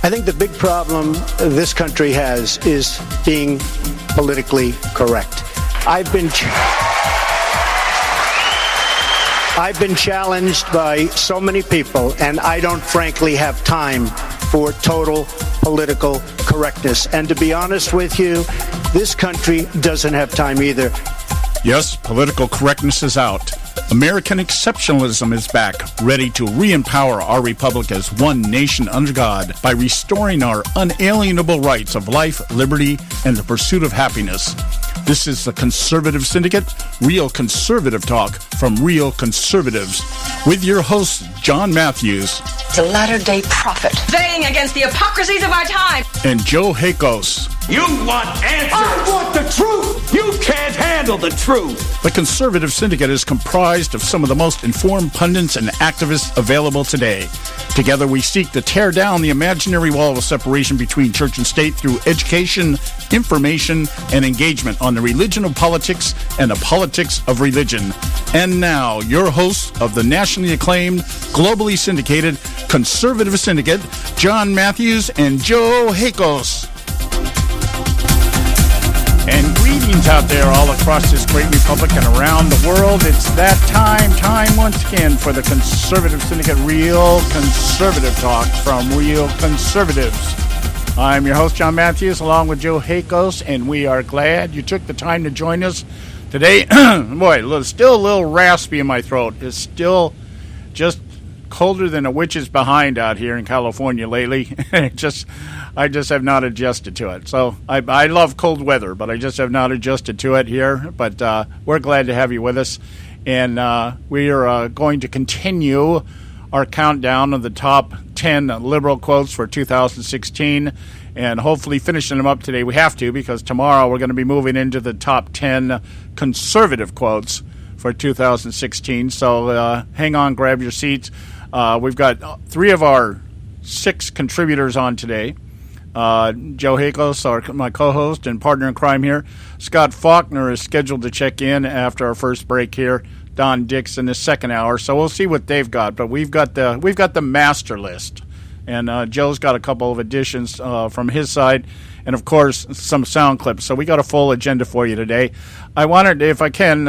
I think the big problem this country has is being politically correct. I've been challenged by so many people, and I don't frankly have time for total political correctness. And to be honest with you, this country doesn't have time either. Yes, political correctness is out. American exceptionalism is back, ready to re-empower our republic as one nation under God by restoring our unalienable rights of life, liberty, and the pursuit of happiness. This is the Conservative Syndicate, real conservative talk from real conservatives, with your host, John Matthews. The latter-day prophet, weighing against the hypocrisies of our time. And Joe Hakos. You want answers! I want the truth! You can't handle the truth! The Conservative Syndicate is comprised of some of the most informed pundits and activists available today. Together we seek to tear down the imaginary wall of separation between church and state through education, information, and engagement on the religion of politics and the politics of religion. And now, your hosts of the nationally acclaimed, globally syndicated Conservative Syndicate, John Matthews and Joe Hakos. And greetings out there all across this great republic and around the world. It's that time once again for the Conservative Syndicate, real conservative talk from real conservatives. I'm your host, John Matthews, along with Joe Hakos, and we are glad you took the time to join us today. Boy, still a little raspy in my throat. It's still just colder than a witch's behind out here in California lately. I just have not adjusted to it. So I love cold weather, but I just have not adjusted to it here. But we're glad to have you with us. And we are going to continue our countdown of the top 10 liberal quotes for 2016 and hopefully finishing them up today. We have to, because tomorrow we're going to be moving into the top 10 conservative quotes for 2016. So hang on, grab your seats. We've got 3 of our 6 contributors on today. Joe Hakos, my co-host and partner in crime here. Scott Faulkner is scheduled to check in after our first break here. Don Dix in the second hour. So we'll see what they've got. But we've got the master list, and Joe's got a couple of additions from his side, and of course some sound clips. So we got a full agenda for you today. I wanted, if I can,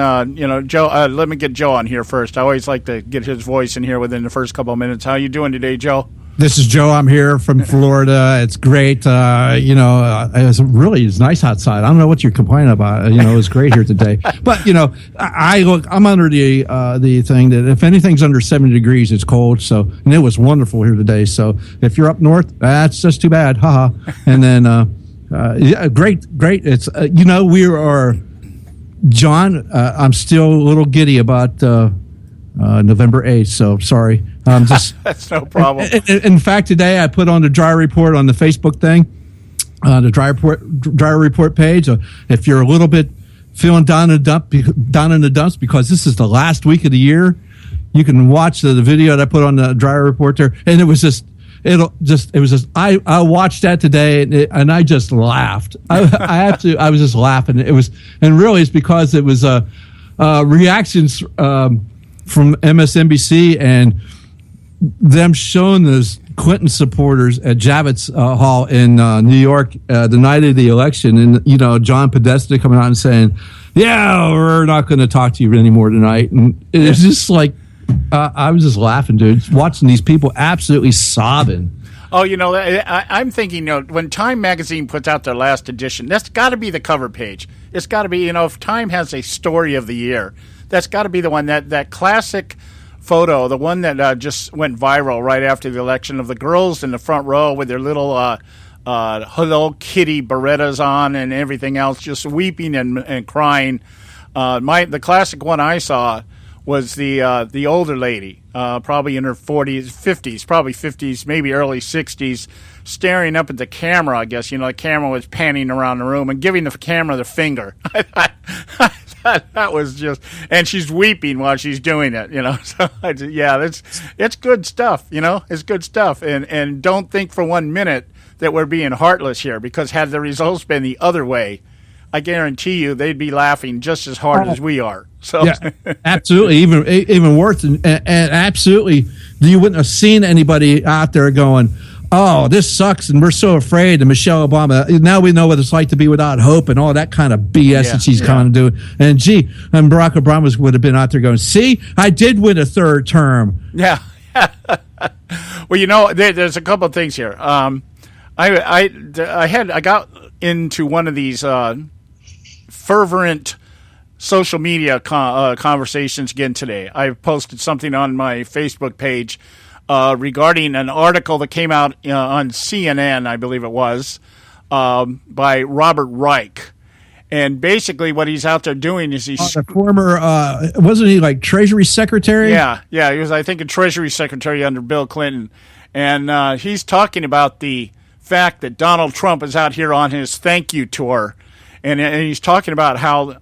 Joe. Let me get Joe on here first. I always like to get his voice in here within the first couple of minutes. How you doing today, Joe? This is Joe. I'm here from Florida. It's great. It's nice outside. I don't know what you're complaining about. It's great here today. But I'm under the thing that if anything's under 70 degrees, it's cold. So, and it was wonderful here today. So if you're up north, that's just too bad. Haha. And then, great. It's we are, John. I'm still a little giddy about November 8th. So sorry. That's no problem. In fact, today I put on the dry report on the Facebook thing, the dry report page. If you're a little bit feeling down in the dumps because this is the last week of the year, you can watch the video that I put on the dry report there. And it was just I watched that today and I just laughed. I was just laughing. It's because it was reactions from MSNBC and them showing those Clinton supporters at Javits Hall in New York the night of the election, and John Podesta coming out and saying, "Yeah, we're not going to talk to you anymore tonight." And it's just like I was just laughing, dude, watching these people absolutely sobbing. Oh, I'm thinking, when Time magazine puts out their last edition, that's got to be the cover page. It's got to be, if Time has a story of the year, that's got to be the one, that classic photo, the one that just went viral right after the election of the girls in the front row with their little Hello Kitty Berettas on and everything else, just weeping and crying. The classic one I saw was the older lady, probably in her 40s, 50s, probably 50s, maybe early 60s, staring up at the camera. I guess the camera was panning around the room and giving the camera the finger. That was just, and she's weeping while she's doing it, So it's good stuff, It's good stuff, and don't think for 1 minute that we're being heartless here, because had the results been the other way, I guarantee you they'd be laughing just as hard as we are. So yeah, absolutely, even worse, and absolutely, you wouldn't have seen anybody out there going, oh, this sucks, and we're so afraid. And Michelle Obama, now we know what it's like to be without hope, and all that kind of BS that she's kind of doing. And and Barack Obama would have been out there going, "See, I did win a third term." Yeah. Well, there's a couple of things here. I got into one of these fervent social media conversations again today. I posted something on my Facebook page regarding an article that came out on CNN, I believe it was, by Robert Reich. And basically what he's out there doing is he's... the former, wasn't he like Treasury Secretary? Yeah, he was, I think, a Treasury Secretary under Bill Clinton. And he's talking about the fact that Donald Trump is out here on his thank you tour. And he's talking about how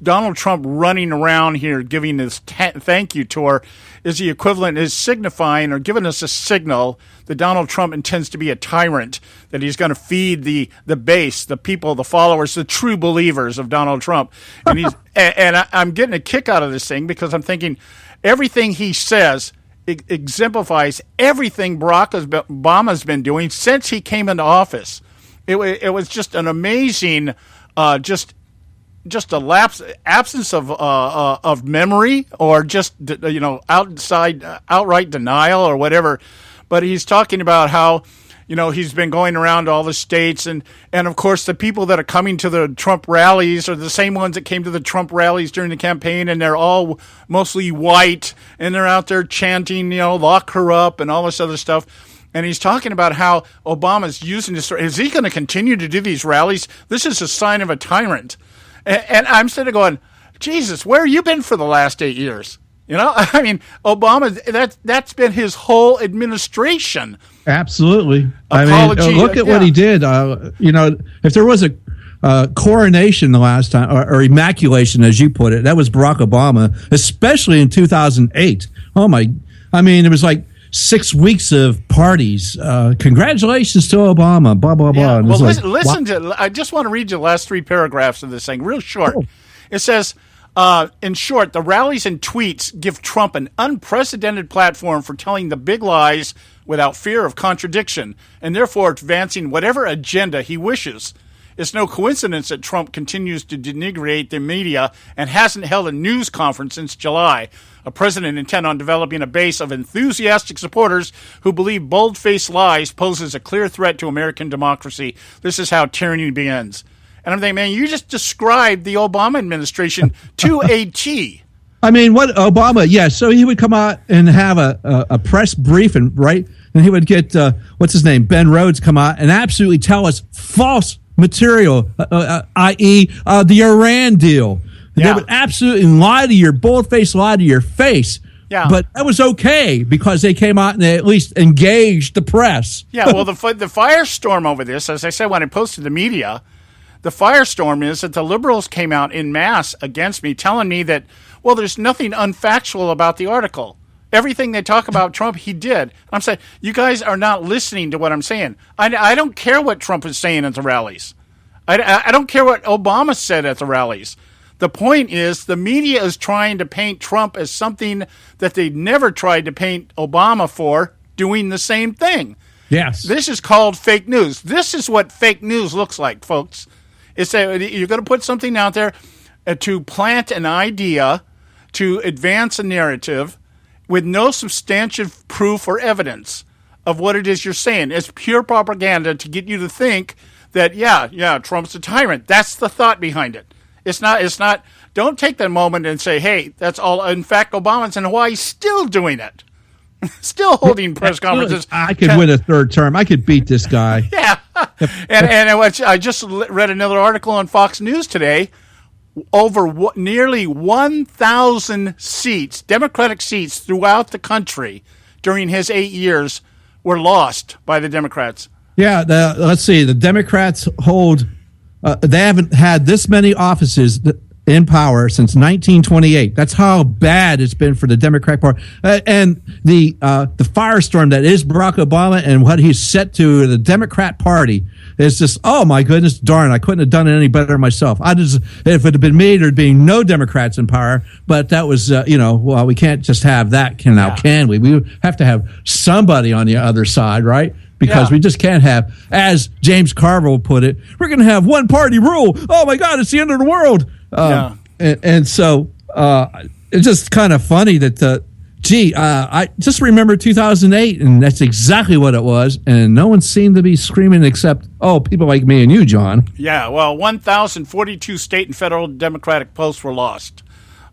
Donald Trump running around here giving this thank you tour is the equivalent, is signifying or giving us a signal that Donald Trump intends to be a tyrant, that he's going to feed the base, the people, the followers, the true believers of Donald Trump. And I'm getting a kick out of this thing because I'm thinking everything he says exemplifies everything Barack Obama's been doing since he came into office. It was just an amazing, just a absence of memory, or just outright denial or whatever. But he's talking about how he's been going around to all the states, and of course the people that are coming to the Trump rallies are the same ones that came to the Trump rallies during the campaign, and they're all mostly white, and they're out there chanting lock her up and all this other stuff. And he's talking about how Obama's using this. Is he going to continue to do these rallies? This is a sign of a tyrant. And I'm sitting there going, Jesus, where have you been for the last 8 years? I mean, Obama, that's been his whole administration. Absolutely. Look at what he did. If there was a coronation the last time, or immaculation, as you put it, that was Barack Obama, especially in 2008. It was like 6 weeks of parties. Congratulations to Obama, blah, blah, blah. Well, listen to, I just want to read you the last 3 paragraphs of this thing, real short. Oh. It says, in short, the rallies and tweets give Trump an unprecedented platform for telling the big lies without fear of contradiction, and therefore advancing whatever agenda he wishes. It's no coincidence that Trump continues to denigrate the media and hasn't held a news conference since July. A president intent on developing a base of enthusiastic supporters who believe bold-faced lies poses a clear threat to American democracy. This is how tyranny begins. And I'm thinking, man, you just described the Obama administration to a T. I mean, what Obama? Yeah, so he would come out and have a press briefing, right? And he would get what's his name, Ben Rhodes, come out and absolutely tell us false material, i.e., the Iran deal. Yeah. They would absolutely bold-faced lie to your face. Yeah. But that was okay because they came out and they at least engaged the press. Yeah, well, the firestorm over this, as I said when I posted the media, the firestorm is that the liberals came out en masse against me, telling me that, well, there's nothing unfactual about the article. Everything they talk about Trump, he did. I'm saying, you guys are not listening to what I'm saying. I don't care what Trump is saying at the rallies. I don't care what Obama said at the rallies. The point is the media is trying to paint Trump as something that they never tried to paint Obama for, doing the same thing. Yes. This is called fake news. This is what fake news looks like, folks. It's that you're going to put something out there to plant an idea, to advance a narrative with no substantive proof or evidence of what it is you're saying. It's pure propaganda to get you to think that, yeah, Trump's a tyrant. That's the thought behind it. It's not, don't take that moment and say, hey, that's all. In fact, Obama's in Hawaii still doing it. Still holding press conferences. I could win a third term. I could beat this guy. Yeah. and I just read another article on Fox News today. Nearly 1,000 seats, Democratic seats throughout the country during his 8 years were lost by the Democrats. Yeah, let's see. The Democrats hold... they haven't had this many offices in power since 1928. That's how bad it's been for the Democratic Party. And the firestorm that is Barack Obama and what he's set to the Democrat Party is just, oh my goodness, darn! I couldn't have done it any better myself. If it had been me, there'd be no Democrats in power. But that was, well, we can't just have that. Can we? We have to have somebody on the other side, right? because we just can't have, as James Carville put it, we're going to have one party rule. Oh my God, it's the end of the world. And so it's just kind of funny that, I just remember 2008, and that's exactly what it was. And no one seemed to be screaming except, people like me and you, John. Yeah, well, 1,042 state and federal Democratic posts were lost.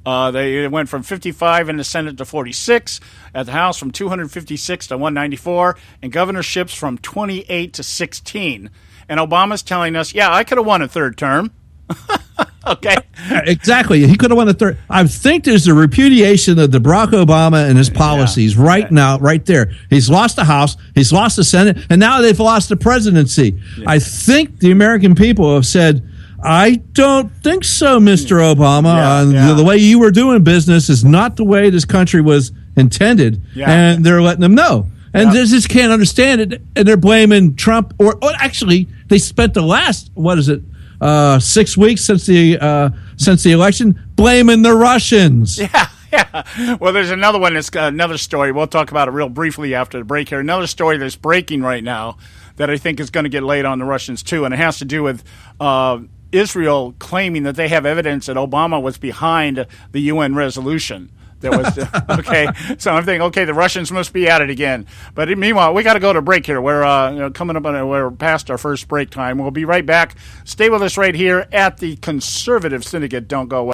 They went from 55 in the Senate to 46, at the House from 256 to 194, and governorships from 28 to 16. And Obama's telling us, I could have won a third term. Okay. Exactly. He could have won a third. I think there's a repudiation of the Barack Obama and his policies now, right there. He's lost the House, he's lost the Senate, and now they've lost the presidency. Yeah. I think the American people have said, I don't think so, Mr. Obama. The way you were doing business is not the way this country was intended, and they're letting them know. And they just can't understand it, and they're blaming Trump. Or actually, they spent the last 6 weeks since the election blaming the Russians. Yeah. Well, there's another one. That's another story. We'll talk about it real briefly after the break here. Another story that's breaking right now that I think is going to get laid on the Russians too, and it has to do with Israel claiming that they have evidence that Obama was behind the UN resolution. That was okay. So I'm thinking, the Russians must be at it again. But meanwhile, we got to go to break here. We're coming up we're past our first break time. We'll be right back. Stay with us right here at the Conservative Syndicate. Don't go away.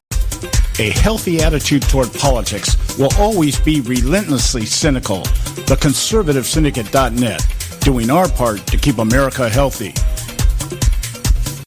A healthy attitude toward politics will always be relentlessly cynical. TheConservativeSyndicate.net, doing our part to keep America healthy.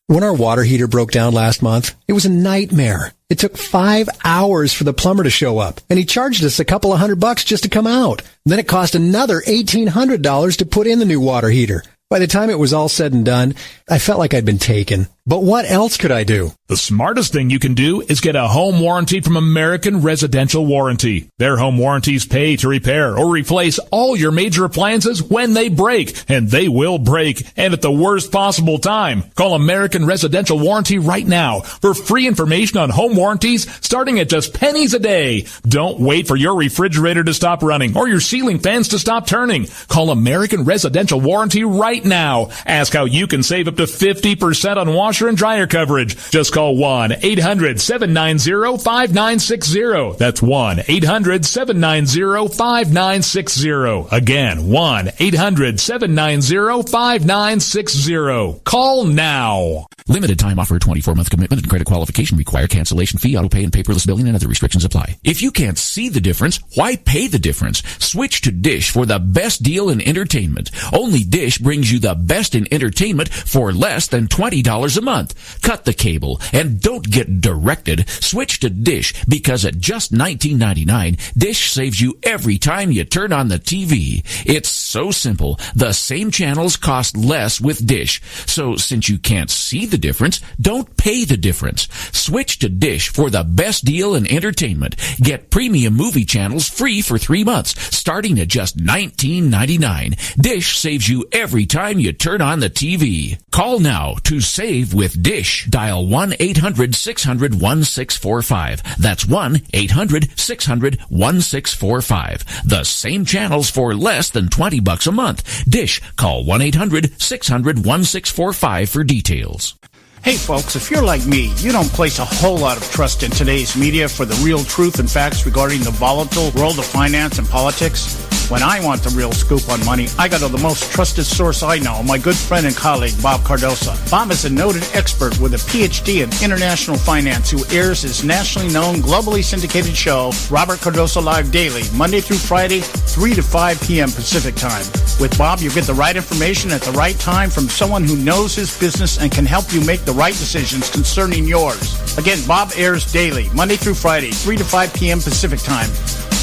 When our water heater broke down last month, it was a nightmare. It took 5 hours for the plumber to show up, and he charged us a couple of $100 just to come out. Then it cost another $1,800 to put in the new water heater. By the time it was all said and done, I felt like I'd been taken. But what else could I do? The smartest thing you can do is get a home warranty from American Residential Warranty. Their home warranties pay to repair or replace all your major appliances when they break, and they will break, and at the worst possible time. Call American Residential Warranty right now for free information on home warranties starting at just pennies a day. Don't wait for your refrigerator to stop running or your ceiling fans to stop turning. Call American Residential Warranty right now. Ask how you can save up to 50% on washer and dryer coverage. Just call 1-800-790-5960. That's 1-800-790-5960. Again, 1-800-790-5960. Call now. Limited time offer, 24-month commitment and credit qualification require cancellation fee, auto pay, and paperless billing and other restrictions apply. If you can't see the difference, why pay the difference? Switch to Dish for the best deal in entertainment. Only Dish brings you the best in entertainment for less than $20 a month. Cut the cable and don't get directed. Switch to Dish because at just $19.99, Dish saves you every time you turn on the TV. It's so simple. The same channels cost less with Dish. So since you can't see the difference, don't pay the difference. Switch to Dish for the best deal in entertainment. Get premium movie channels free for 3 months, starting at just $19.99. Dish saves you every time you turn on the TV. Call now to save with Dish. Dial 1-800-600-1645. That's 1-800-600-1645. The same channels for less than $20 a month. Dish. Call 1-800-600-1645 for details. Hey folks, if you're like me, you don't place a whole lot of trust in today's media for the real truth and facts regarding the volatile world of finance and politics. When I want the real scoop on money, I go to the most trusted source I know, my good friend and colleague, Bob Cardoso. Bob is a noted expert with a PhD in international finance who airs his nationally known, globally syndicated show, Robert Cardoso Live Daily, Monday through Friday, 3 to 5 p.m. Pacific Time. With Bob, you get the right information at the right time from someone who knows his business and can help you make the right decisions concerning yours. Again, Bob airs daily, Monday through Friday, 3 to 5 p.m. Pacific Time.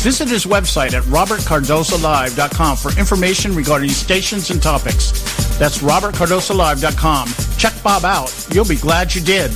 Visit his website at robertcardosolive.com for information regarding stations and topics. That's robertcardosolive.com. Check Bob out. You'll be glad you did.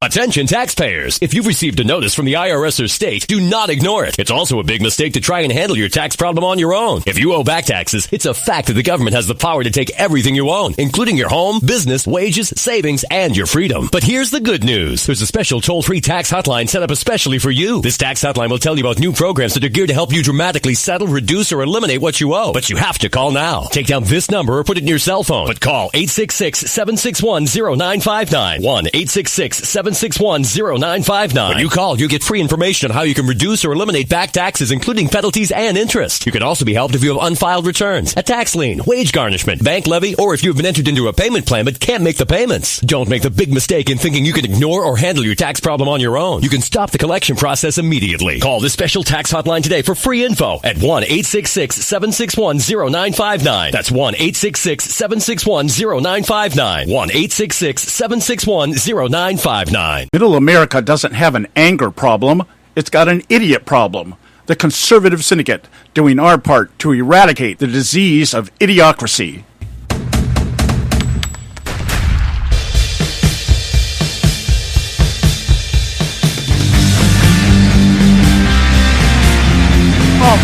Attention taxpayers. If you've received a notice from the IRS or state, do not ignore it. It's also a big mistake to try and handle your tax problem on your own. If you owe back taxes, it's a fact that the government has the power to take everything you own, including your home, business, wages, savings, and your freedom. But here's the good news. There's a special toll-free tax hotline set up especially for you. This tax hotline will tell you about new programs that are geared to help you dramatically settle, reduce, or eliminate what you owe. But you have to call now. Take down this number or put it in your cell phone. But call 866-761-0959. 1-866-761-0959. When you call, you get free information on how you can reduce or eliminate back taxes, including penalties and interest. You can also be helped if you have unfiled returns, a tax lien, wage garnishment, bank levy, or if you have been entered into a payment plan but can't make the payments. Don't make the big mistake in thinking you can ignore or handle your tax problem on your own. You can stop the collection process immediately. Call this special tax hotline today for free info at 1-866-761-0959. That's 1-866-761-0959. 1-866-761-0959. Middle America doesn't have an anger problem. It's got an idiot problem. The Conservative Syndicate, doing our part to eradicate the disease of idiocracy.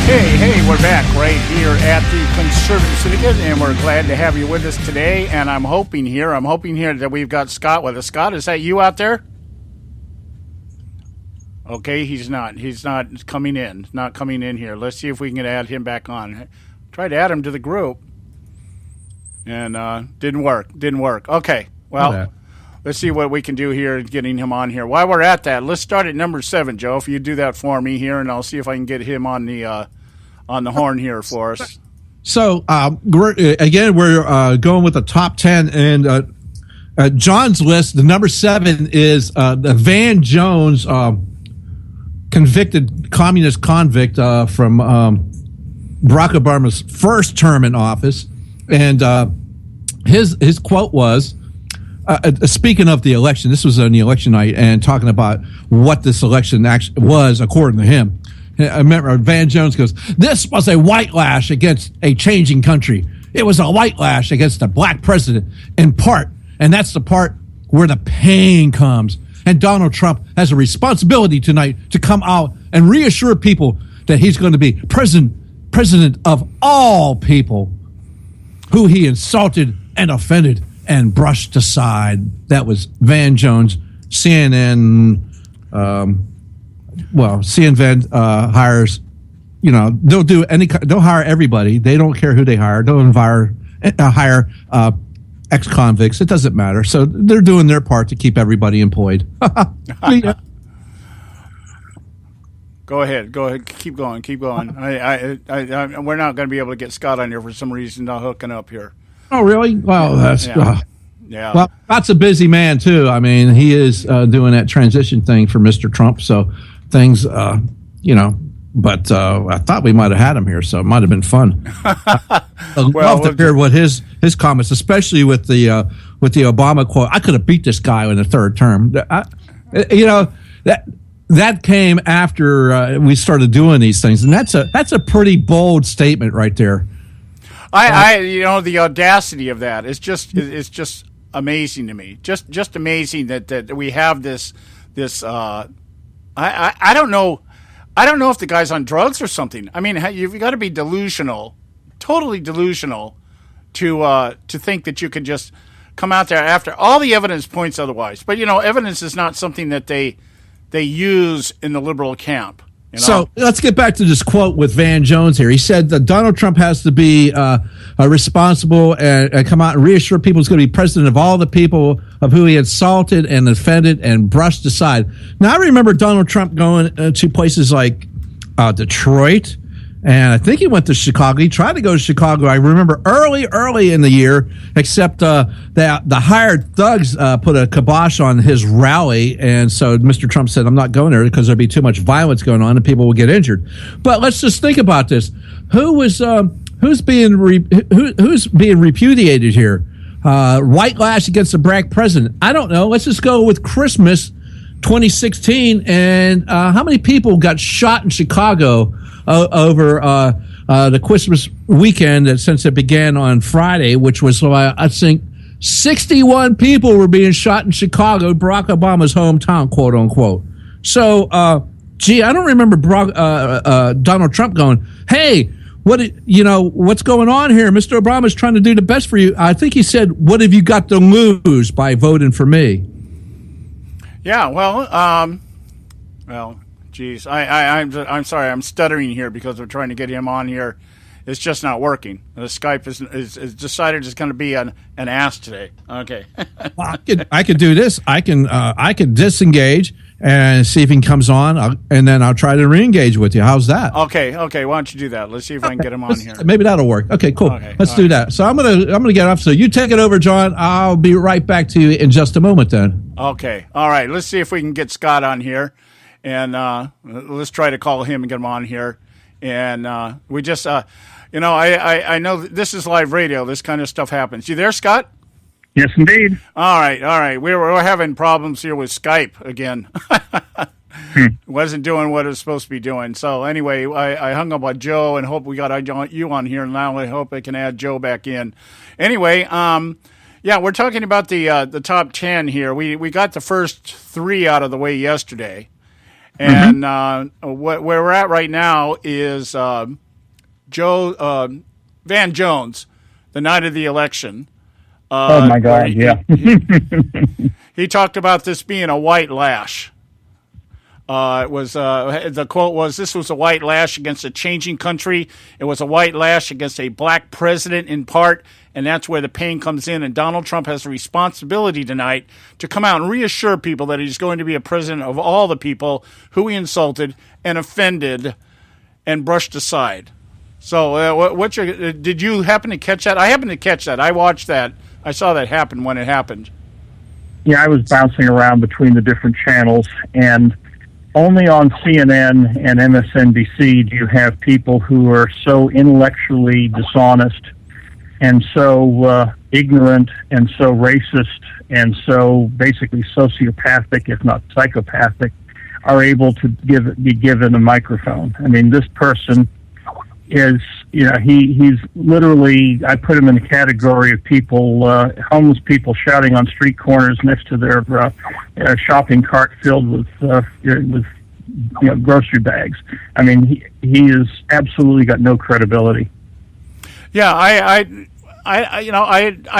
Okay, hey, we're back right here at the Conservative Syndicate, and we're glad to have you with us today. And I'm hoping here that we've got Scott with us. Scott, is that you out there? Okay, he's not coming in. Not coming in here. Let's see if we can add him back on. Tried to add him to the group, and didn't work. Okay, well, let's see what we can do here getting him on here. While we're at that, let's start at number 7, Joe. If you do that for me here, and I'll see if I can get him on the horn here for us. So we're going with the top 10, and John's list. The number 7 is the Van Jones, convicted communist convict from Barack Obama's first term in office, and his quote was. Speaking of the election, this was on the election night, and talking about what this election actually was, according to him. I remember Van Jones goes, "This was a white lash against a changing country. It was a white lash against a black president, in part, and that's the part where the pain comes. And Donald Trump has a responsibility tonight to come out and reassure people that he's going to be president of all people who he insulted and offended and brushed aside." That was Van Jones, CNN. CNN hires, they'll hire everybody. They don't care who they hire. They'll hire ex-convicts. It doesn't matter. So they're doing their part to keep everybody employed. Go ahead. Keep going. We're not going to be able to get Scott on here for some reason. Not hooking up here. Oh, really? Well, that's yeah. Well, Scott's a busy man too. I mean, he is doing that transition thing for Mr. Trump. So things, But I thought we might have had him here, so it might have been fun. I'd love to hear what his comments, especially with the Obama quote. I could have beat this guy in the third term. That came after we started doing these things, and that's a pretty bold statement right there. The audacity of that is just amazing to me. Just amazing that we have this. I don't know. I don't know if the guy's on drugs or something. I mean, you've got to be delusional, totally delusional, to think that you can just come out there after all the evidence points otherwise. But evidence is not something that they use in the liberal camp. So let's get back to this quote with Van Jones here. He said that Donald Trump has to be responsible and come out and reassure people he's going to be president of all the people of who he insulted and offended and brushed aside. Now, I remember Donald Trump going to places like Detroit, and I think he went to Chicago. He tried to go to Chicago, I remember, early in the year, except the hired thugs put a kibosh on his rally, and so Mr. Trump said, I'm not going there because there'd be too much violence going on and people will get injured. But let's just think about this. Who's being repudiated here? White lash against a black president. I don't know. Let's just go with Christmas 2016, and how many people got shot in Chicago over the Christmas weekend since it began on Friday, which was, I think, 61 people were being shot in Chicago, Barack Obama's hometown, quote unquote. So, I don't remember Donald Trump going, "Hey, what's going on here? Mr. Obama's trying to do the best for you." I think he said, "What have you got to lose by voting for me?" Yeah, geez, I'm sorry, I'm stuttering here because we're trying to get him on here. It's just not working. The Skype is decided it's going to be an ass today. Okay. Well, I could do this. I can disengage and see if he comes on, and then I'll try to re-engage with you. How's that? Okay. Why don't you do that? Let's see if I can get him on here. Maybe that'll work. Okay, cool. Okay, Let's do that. So I'm gonna get off. So you take it over, John. I'll be right back to you in just a moment. Then. Okay. All right. Let's see if we can get Scott on here, and let's try to call him and get him on here. And we just, I know this is live radio. This kind of stuff happens. You there, Scott? Yes, indeed. All right. We're having problems here with Skype again. Wasn't doing what it was supposed to be doing. So anyway, I hung up on Joe and hope we got you on here. Now I hope I can add Joe back in. Anyway, we're talking about the top 10 here. We got the first 3 out of the way yesterday. And where we're at right now is Joe Van Jones, the night of the election. Oh, my God, yeah. He talked about this being a white lash. It was the quote was, "This was a white lash against a changing country. It was a white lash against a black president in part, and that's where the pain comes in. And Donald Trump has a responsibility tonight to come out and reassure people that he's going to be a president of all the people who he insulted and offended and brushed aside." So did you happen to catch that? I happened to catch that. I watched that. I saw that happen when it happened. Yeah, I was bouncing around between the different channels, and only on CNN and MSNBC do you have people who are so intellectually dishonest and so ignorant and so racist and so basically sociopathic, if not psychopathic, are able to be given a microphone. I mean, this person is, he's literally, I put him in the category of people, homeless people shouting on street corners next to their shopping cart filled with grocery bags. I mean, he is absolutely got no credibility. Yeah, I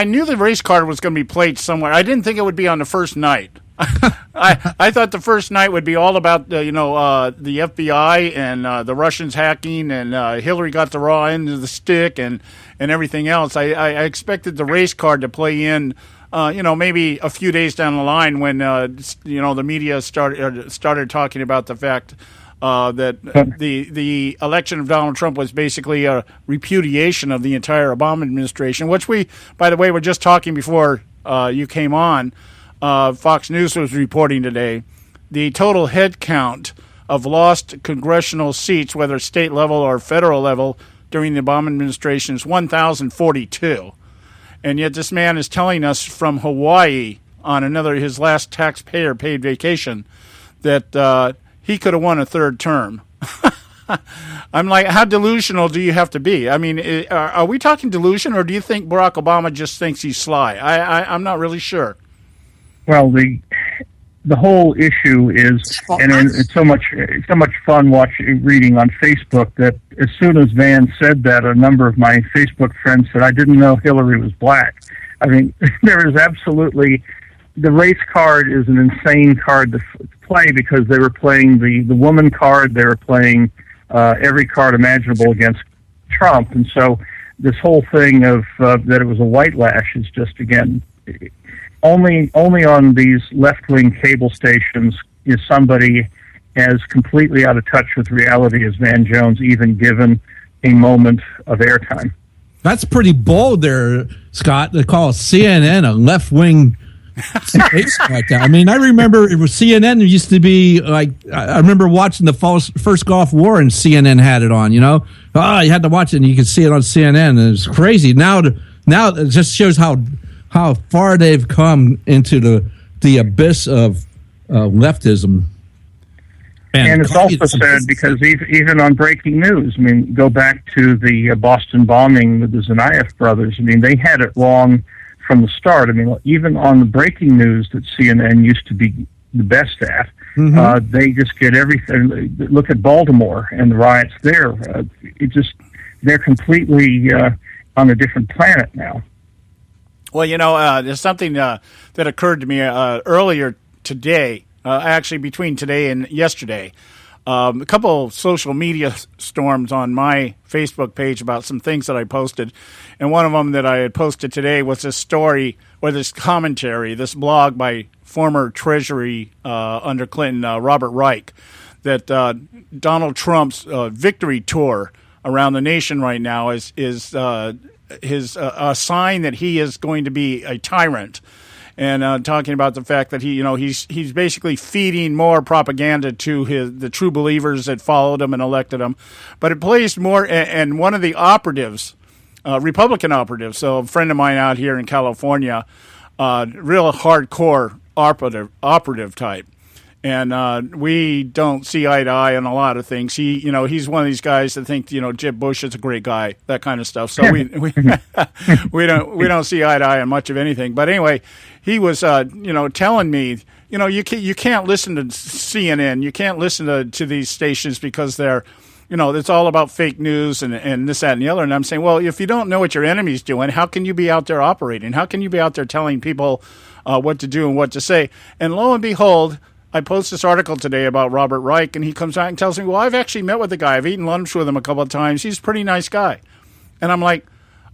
knew the race card was going to be played somewhere. I didn't think it would be on the first night. I thought the first night would be all about the FBI and the Russians hacking and Hillary got the raw end of the stick and everything else. I expected the race card to play in, maybe a few days down the line when the media started talking about the fact that the election of Donald Trump was basically a repudiation of the entire Obama administration, which we, by the way, were just talking before you came on. Fox News was reporting today the total head count of lost congressional seats, whether state level or federal level, during the Obama administration is 1,042. And yet this man is telling us from Hawaii on his last taxpayer-paid vacation that he could have won a third term. I'm like, how delusional do you have to be? I mean, are we talking delusion, or do you think Barack Obama just thinks he's sly? I'm not really sure. Well, the whole issue is, and it's so much fun reading on Facebook that as soon as Van said that, a number of my Facebook friends said, "I didn't know Hillary was black." I mean, there is absolutely, the race card is an insane card to play because they were playing the woman card, they were playing every card imaginable against Trump, and so this whole thing of that it was a white lash is just, again, only on these left-wing cable stations is somebody as completely out of touch with reality as Van Jones even given a moment of airtime. That's pretty bold there, Scott, to call CNN a left-wing station like that. I mean, I remember it was CNN used to be like, I remember watching the first Gulf War and CNN had it on, you had to watch it and you could see it on CNN, and it was crazy. Now it just shows how far they've come into the abyss of leftism. And it's also sad because even on breaking news, I mean, go back to the Boston bombing with the Tsarnaev brothers. I mean, they had it wrong from the start. I mean, even on the breaking news that CNN used to be the best at, they just get everything. Look at Baltimore and the riots there. They're completely on a different planet now. Well, there's something that occurred to me earlier today, actually between today and yesterday. A couple social media storms on my Facebook page about some things that I posted. And one of them that I had posted today was this story or this commentary, this blog by former Treasury under Clinton, Robert Reich, that Donald Trump's victory tour around the nation right now is his a sign that he is going to be a tyrant. And talking about the fact that he's basically feeding more propaganda to the true believers that followed him and elected him, but it plays more. And one of the operatives, Republican operatives, so a friend of mine out here in California, real hardcore operative type, and we don't see eye to eye on a lot of things. He's one of these guys that think Jeb Bush is a great guy, that kind of stuff. So we don't see eye to eye on much of anything. But anyway, he was telling me you can't listen to CNN, you can't listen to these stations because they're it's all about fake news and this, that, and the other. And I'm saying, well, if you don't know what your enemy's doing, how can you be out there operating? How can you be out there telling people what to do and what to say? And lo and behold, I post this article today about Robert Reich, and he comes out and tells me, well, I've actually met with the guy. I've eaten lunch with him a couple of times. He's a pretty nice guy. And I'm like,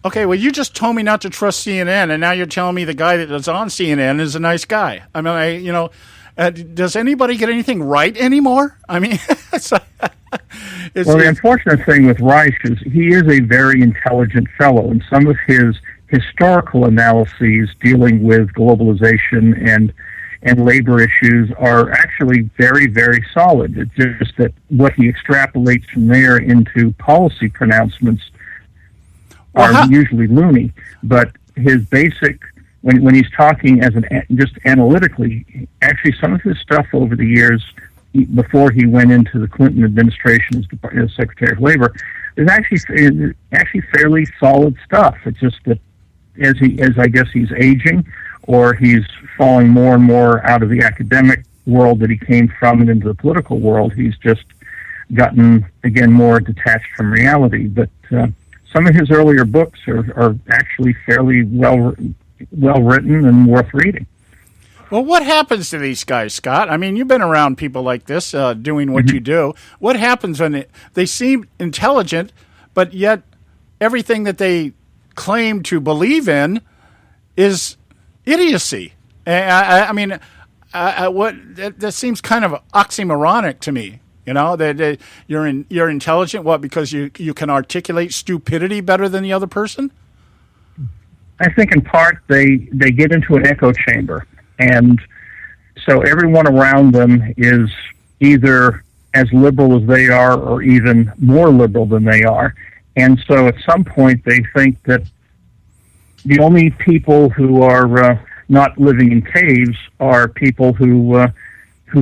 okay, well, you just told me not to trust CNN, and now you're telling me the guy that's on CNN is a nice guy. I mean, does anybody get anything right anymore? I mean, the unfortunate thing with Reich is he is a very intelligent fellow, and some of his historical analyses dealing with globalization and labor issues are actually very, very solid. It's just that what he extrapolates from there into policy pronouncements are usually loony. But his basic, when he's talking just analytically, actually some of his stuff over the years, before he went into the Clinton administration as Secretary of Labor, is actually fairly solid stuff. It's just that as I guess he's aging, or he's falling more and more out of the academic world that he came from and into the political world, he's just gotten, again, more detached from reality. But some of his earlier books are actually fairly well written and worth reading. Well, what happens to these guys, Scott? I mean, you've been around people like this doing what you do. What happens when they seem intelligent, but yet everything that they claim to believe in is idiocy? That seems kind of oxymoronic to me. That you're intelligent. What? Because you can articulate stupidity better than the other person? I think in part they get into an echo chamber, and so everyone around them is either as liberal as they are or even more liberal than they are. And so at some point they think that the only people who are not living in caves are people who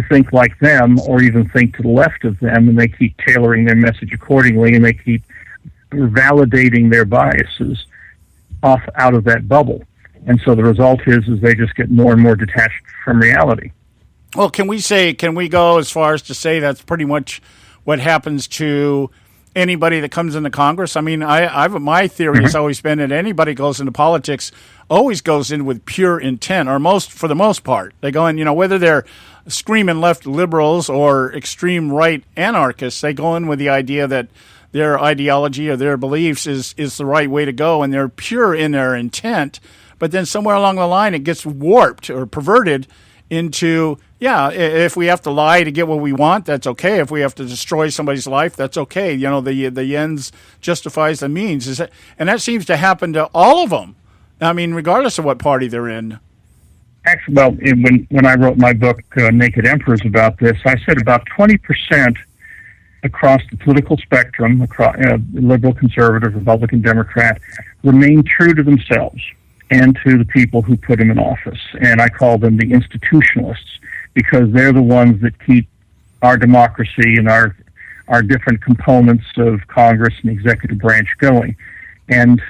think like them or even think to the left of them, and they keep tailoring their message accordingly, and they keep validating their biases out of that bubble. And so the result is they just get more and more detached from reality. Well, can we go as far as to say that's pretty much what happens to anybody that comes into Congress? I mean, my theory has always been that anybody goes into politics always goes in with pure intent, or for the most part. They go in, whether they're screaming left liberals or extreme right anarchists, they go in with the idea that their ideology or their beliefs is the right way to go, and they're pure in their intent. But then somewhere along the line, it gets warped or perverted into, if we have to lie to get what we want, that's okay. If we have to destroy somebody's life, that's okay. The ends justifies the means. And that seems to happen to all of them. I mean, regardless of what party they're in. Actually, well, when I wrote my book, Naked Emperors, about this, I said about 20% across the political spectrum, across liberal, conservative, Republican, Democrat, remain true to themselves and to the people who put them in office. And I call them the institutionalists, because they're the ones that keep our democracy and our different components of Congress and the executive branch going. And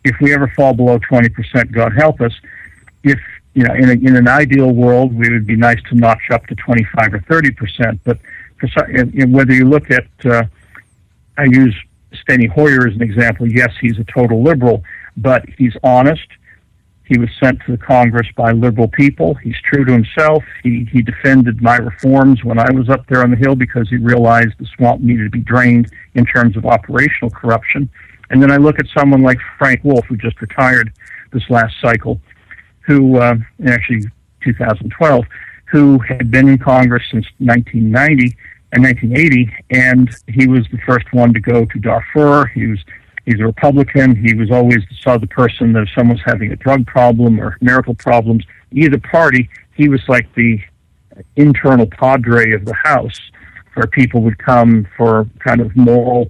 if we ever fall below 20%, God help us. If in an ideal world, we would be nice to notch up to 25 or 30%. But whether you look at, I use Steny Hoyer as an example. Yes, he's a total liberal, but he's honest. He was sent to the Congress by liberal people. He's true to himself. He defended my reforms when I was up there on the Hill because he realized the swamp needed to be drained in terms of operational corruption. And then I look at someone like Frank Wolf, who just retired this last cycle, who, actually 2012, who had been in Congress since 1980, and he was the first one to go to Darfur. He's a Republican. He was always saw the person that if someone's having a drug problem or marital problems, either party, he was like the internal padre of the House, where people would come for kind of moral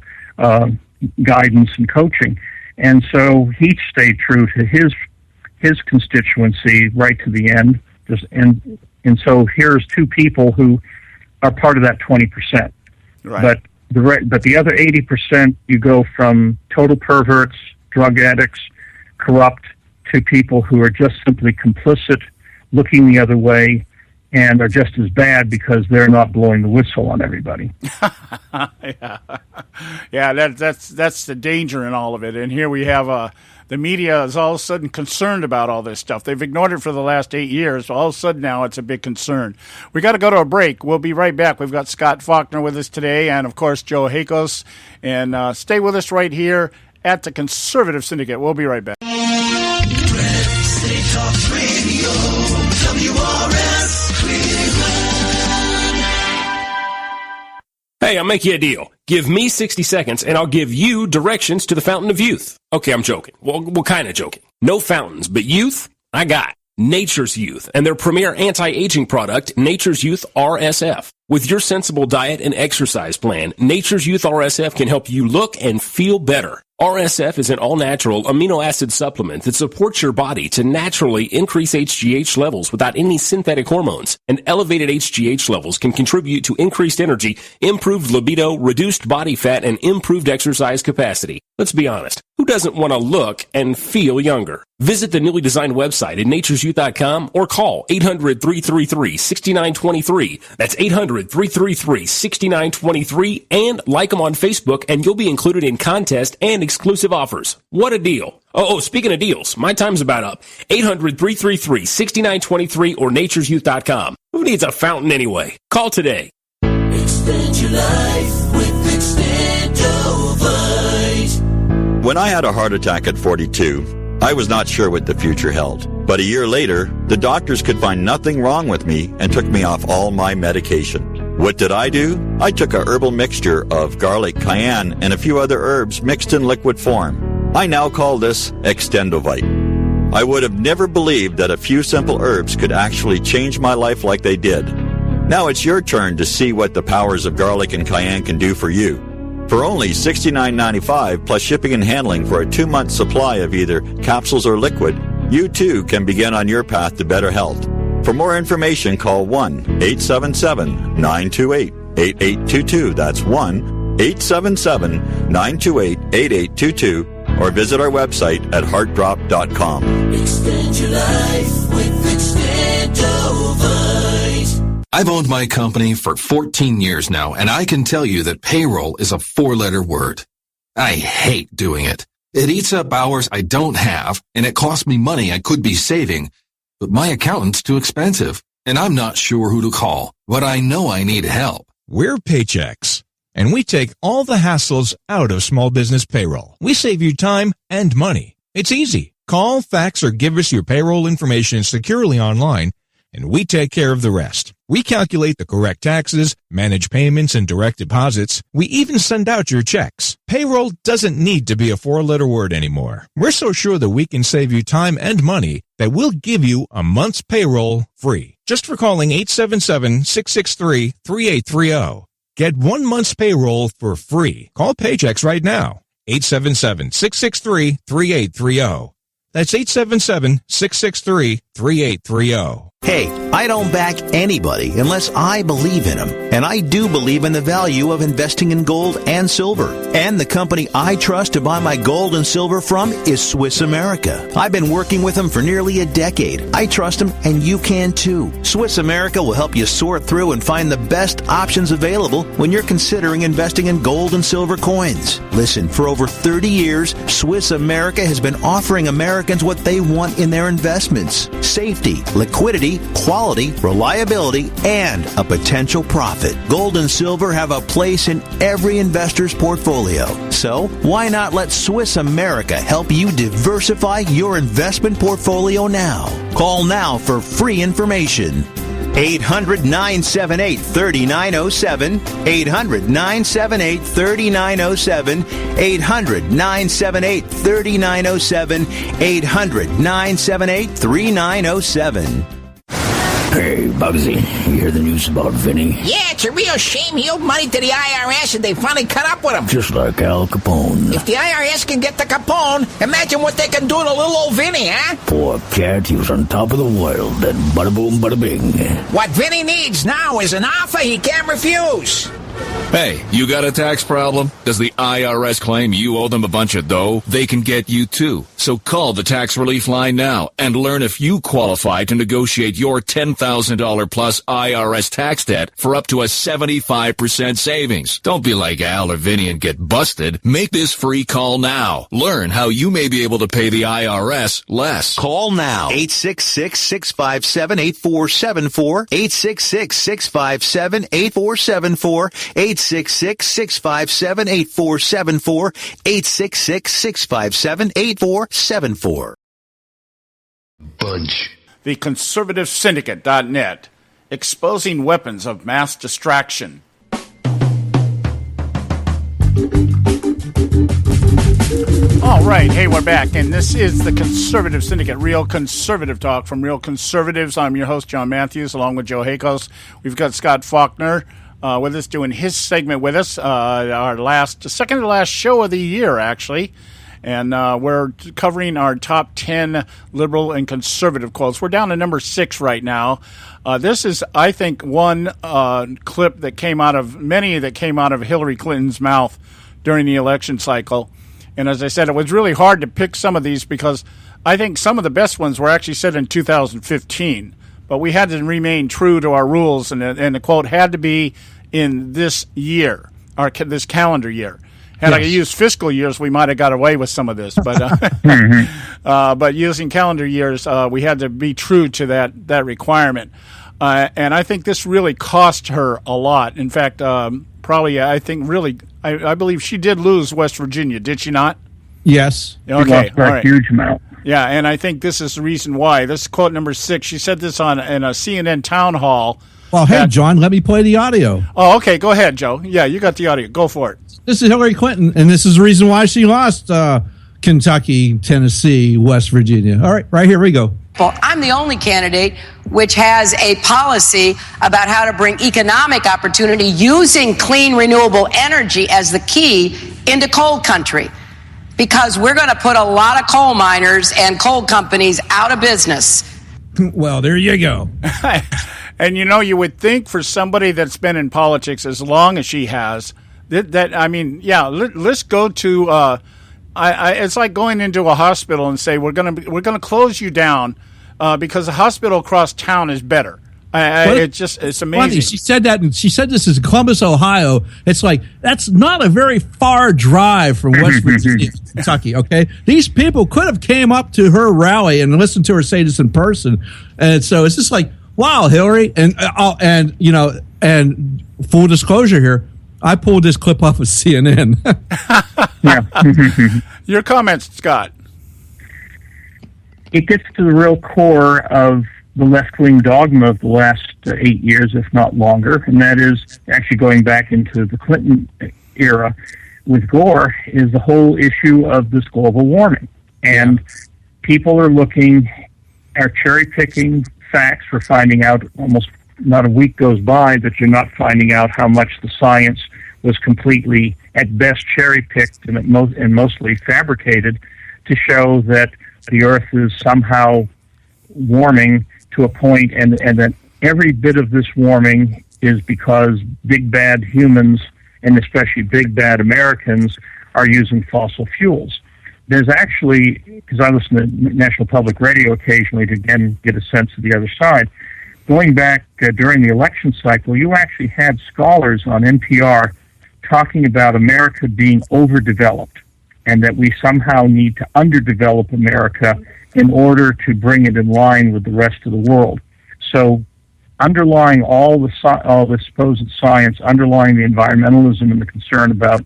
guidance and coaching. And so he stayed true to his constituency right to the end. And so here's two people who are part of that 20%. Right. But the other 80%, you go from total perverts, drug addicts, corrupt, to people who are just simply complicit, looking the other way, and are just as bad because they're not blowing the whistle on everybody. Yeah, that's the danger in all of it. And here we have the media is all of a sudden concerned about all this stuff. They've ignored it for the last 8 years. So all of a sudden now it's a big concern. We got to go to a break. We'll be right back. We've got Scott Faulkner with us today, and of course Joe Hakos. And stay with us right here at the Conservative Syndicate. We'll be right back. Hey, I'll make you a deal. Give me 60 seconds and I'll give you directions to the Fountain of Youth. Okay, I'm joking. Well, kind of joking. No fountains, but youth, I got Nature's Youth and their premier anti-aging product, Nature's Youth RSF. With your sensible diet and exercise plan, Nature's Youth RSF can help you look and feel better. RSF is an all-natural amino acid supplement that supports your body to naturally increase HGH levels without any synthetic hormones. And elevated HGH levels can contribute to increased energy, improved libido, reduced body fat, and improved exercise capacity. Let's be honest, who doesn't want to look and feel younger? Visit the newly designed website at naturesyouth.com or call 800-333-6923. That's 800-333-6923, and like them on Facebook and you'll be included in contest and exclusive offers. What a deal. Oh, speaking of deals, my time's about up. 800-333-6923 or naturesyouth.com. Who needs a fountain anyway? Call today. Extend your life with Extendovite. When I had a heart attack at 42, I was not sure what the future held. But a year later, the doctors could find nothing wrong with me and took me off all my medication. What did I do? I took a herbal mixture of garlic, cayenne, and a few other herbs mixed in liquid form. I now call this Extendovite. I would have never believed that a few simple herbs could actually change my life like they did. Now it's your turn to see what the powers of garlic and cayenne can do for you. For only $69.95 plus shipping and handling for a 2-month supply of either capsules or liquid, you too can begin on your path to better health. For more information, call 1-877-928-8822. That's 1-877-928-8822. Or visit our website at heartdrop.com. Extend your life with Extendovite. I've owned my company for 14 years now, and I can tell you that payroll is a 4-letter word. I hate doing it. It eats up hours I don't have, and it costs me money I could be saving. But my accountant's too expensive, and I'm not sure who to call, but I know I need help. We're Paychex, and we take all the hassles out of small business payroll. We save you time and money. It's easy. Call, fax, or give us your payroll information securely online, and we take care of the rest. We calculate the correct taxes, manage payments and direct deposits. We even send out your checks. Payroll doesn't need to be a 4-letter word anymore. We're so sure that we can save you time and money that we'll give you a month's payroll free. Just for calling 877-663-3830. Get 1 month's payroll for free. Call Paychex right now. 877-663-3830. That's 877-663-3830. Hey, I don't back anybody unless I believe in them. And I do believe in the value of investing in gold and silver. And the company I trust to buy my gold and silver from is Swiss America. I've been working with them for nearly a decade. I trust them, and you can too. Swiss America will help you sort through and find the best options available when you're considering investing in gold and silver coins. Listen, for over 30 years, Swiss America has been offering Americans what they want in their investments: safety, liquidity, quality, reliability, and a potential profit. Gold and silver have a place in every investor's portfolio. So, why not let Swiss America help you diversify your investment portfolio now? Call now for free information. 800-978-3907, 800-978-3907, 800-978-3907, 800-978-3907. Hey, Bugsy, you hear the news about Vinny? Yeah, it's a real shame he owed money to the IRS and they finally cut up with him. Just like Al Capone. If the IRS can get to Capone, imagine what they can do to little old Vinny, huh? Poor cat, he was on top of the world, then bada boom, bada bing. What Vinny needs now is an offer he can't refuse. Hey, you got a tax problem? Does the IRS claim you owe them a bunch of dough? They can get you too. So call the tax relief line now and learn if you qualify to negotiate your $10,000 plus IRS tax debt for up to a 75% savings. Don't be like Al or Vinny and get busted. Make this free call now. Learn how you may be able to pay the IRS less. Call now. 866-657-8474, 866-657-8474, 866-657-8474, 866-657-8474. Bunch. The Conservative Syndicate.net, exposing weapons of mass distraction. All right, hey, we're back, and this is the Conservative Syndicate, real conservative talk from real conservatives. I'm your host, John Matthews, along with Joe Hakos. We've got Scott Faulkner with us, doing his segment with us, our second to last show of the year, actually. And we're covering our top 10 liberal and conservative quotes. We're down to number 6 right now. This is, I think, one clip that came out of Hillary Clinton's mouth during the election cycle. And as I said, it was really hard to pick some of these because I think some of the best ones were actually said in 2015. But we had to remain true to our rules, and the quote had to be in this year, or this calendar year. Had I used fiscal years, we might have got away with some of this. But but using calendar years, we had to be true to that requirement. And I think this really cost her a lot. In fact, I believe she did lose West Virginia, did she not? Yes. She Okay. lost by a huge amount. Yeah, and I think this is the reason why. This is quote number 6. She said this in a CNN town hall. Well, hey, John, let me play the audio. Oh, okay. Go ahead, Joe. Yeah, you got the audio. Go for it. This is Hillary Clinton, and this is the reason why she lost Kentucky, Tennessee, West Virginia. All right here we go. I'm the only candidate which has a policy about how to bring economic opportunity using clean, renewable energy as the key into coal country. Because we're going to put a lot of coal miners and coal companies out of business. Well, there you go. And you would think for somebody that's been in politics as long as she has, let's go to. It's like going into a hospital and say we're gonna close you down because the hospital across town is better. It's amazing. Funny. She said that, and she said this is Columbus, Ohio. It's like that's not a very far drive from West Virginia, Kentucky. Okay, these people could have came up to her rally and listened to her say this in person, and so it's just like, wow, Hillary, and full disclosure here, I pulled this clip off of CNN. Your comments, Scott. It gets to the real core of the left-wing dogma of the last 8 years, if not longer, and that is actually going back into the Clinton era with Gore, is the whole issue of this global warming. And people are cherry-picking facts. We're finding out almost not a week goes by that you're not finding out how much the science was completely, at best, cherry-picked and mostly fabricated to show that the Earth is somehow warming to a point, and that every bit of this warming is because big bad humans, and especially big bad Americans, are using fossil fuels. There's actually, because I listen to National Public Radio occasionally to again get a sense of the other side, going back during the election cycle, you actually had scholars on NPR talking about America being overdeveloped and that we somehow need to underdevelop America in order to bring it in line with the rest of the world. So underlying all the supposed science, underlying the environmentalism and the concern about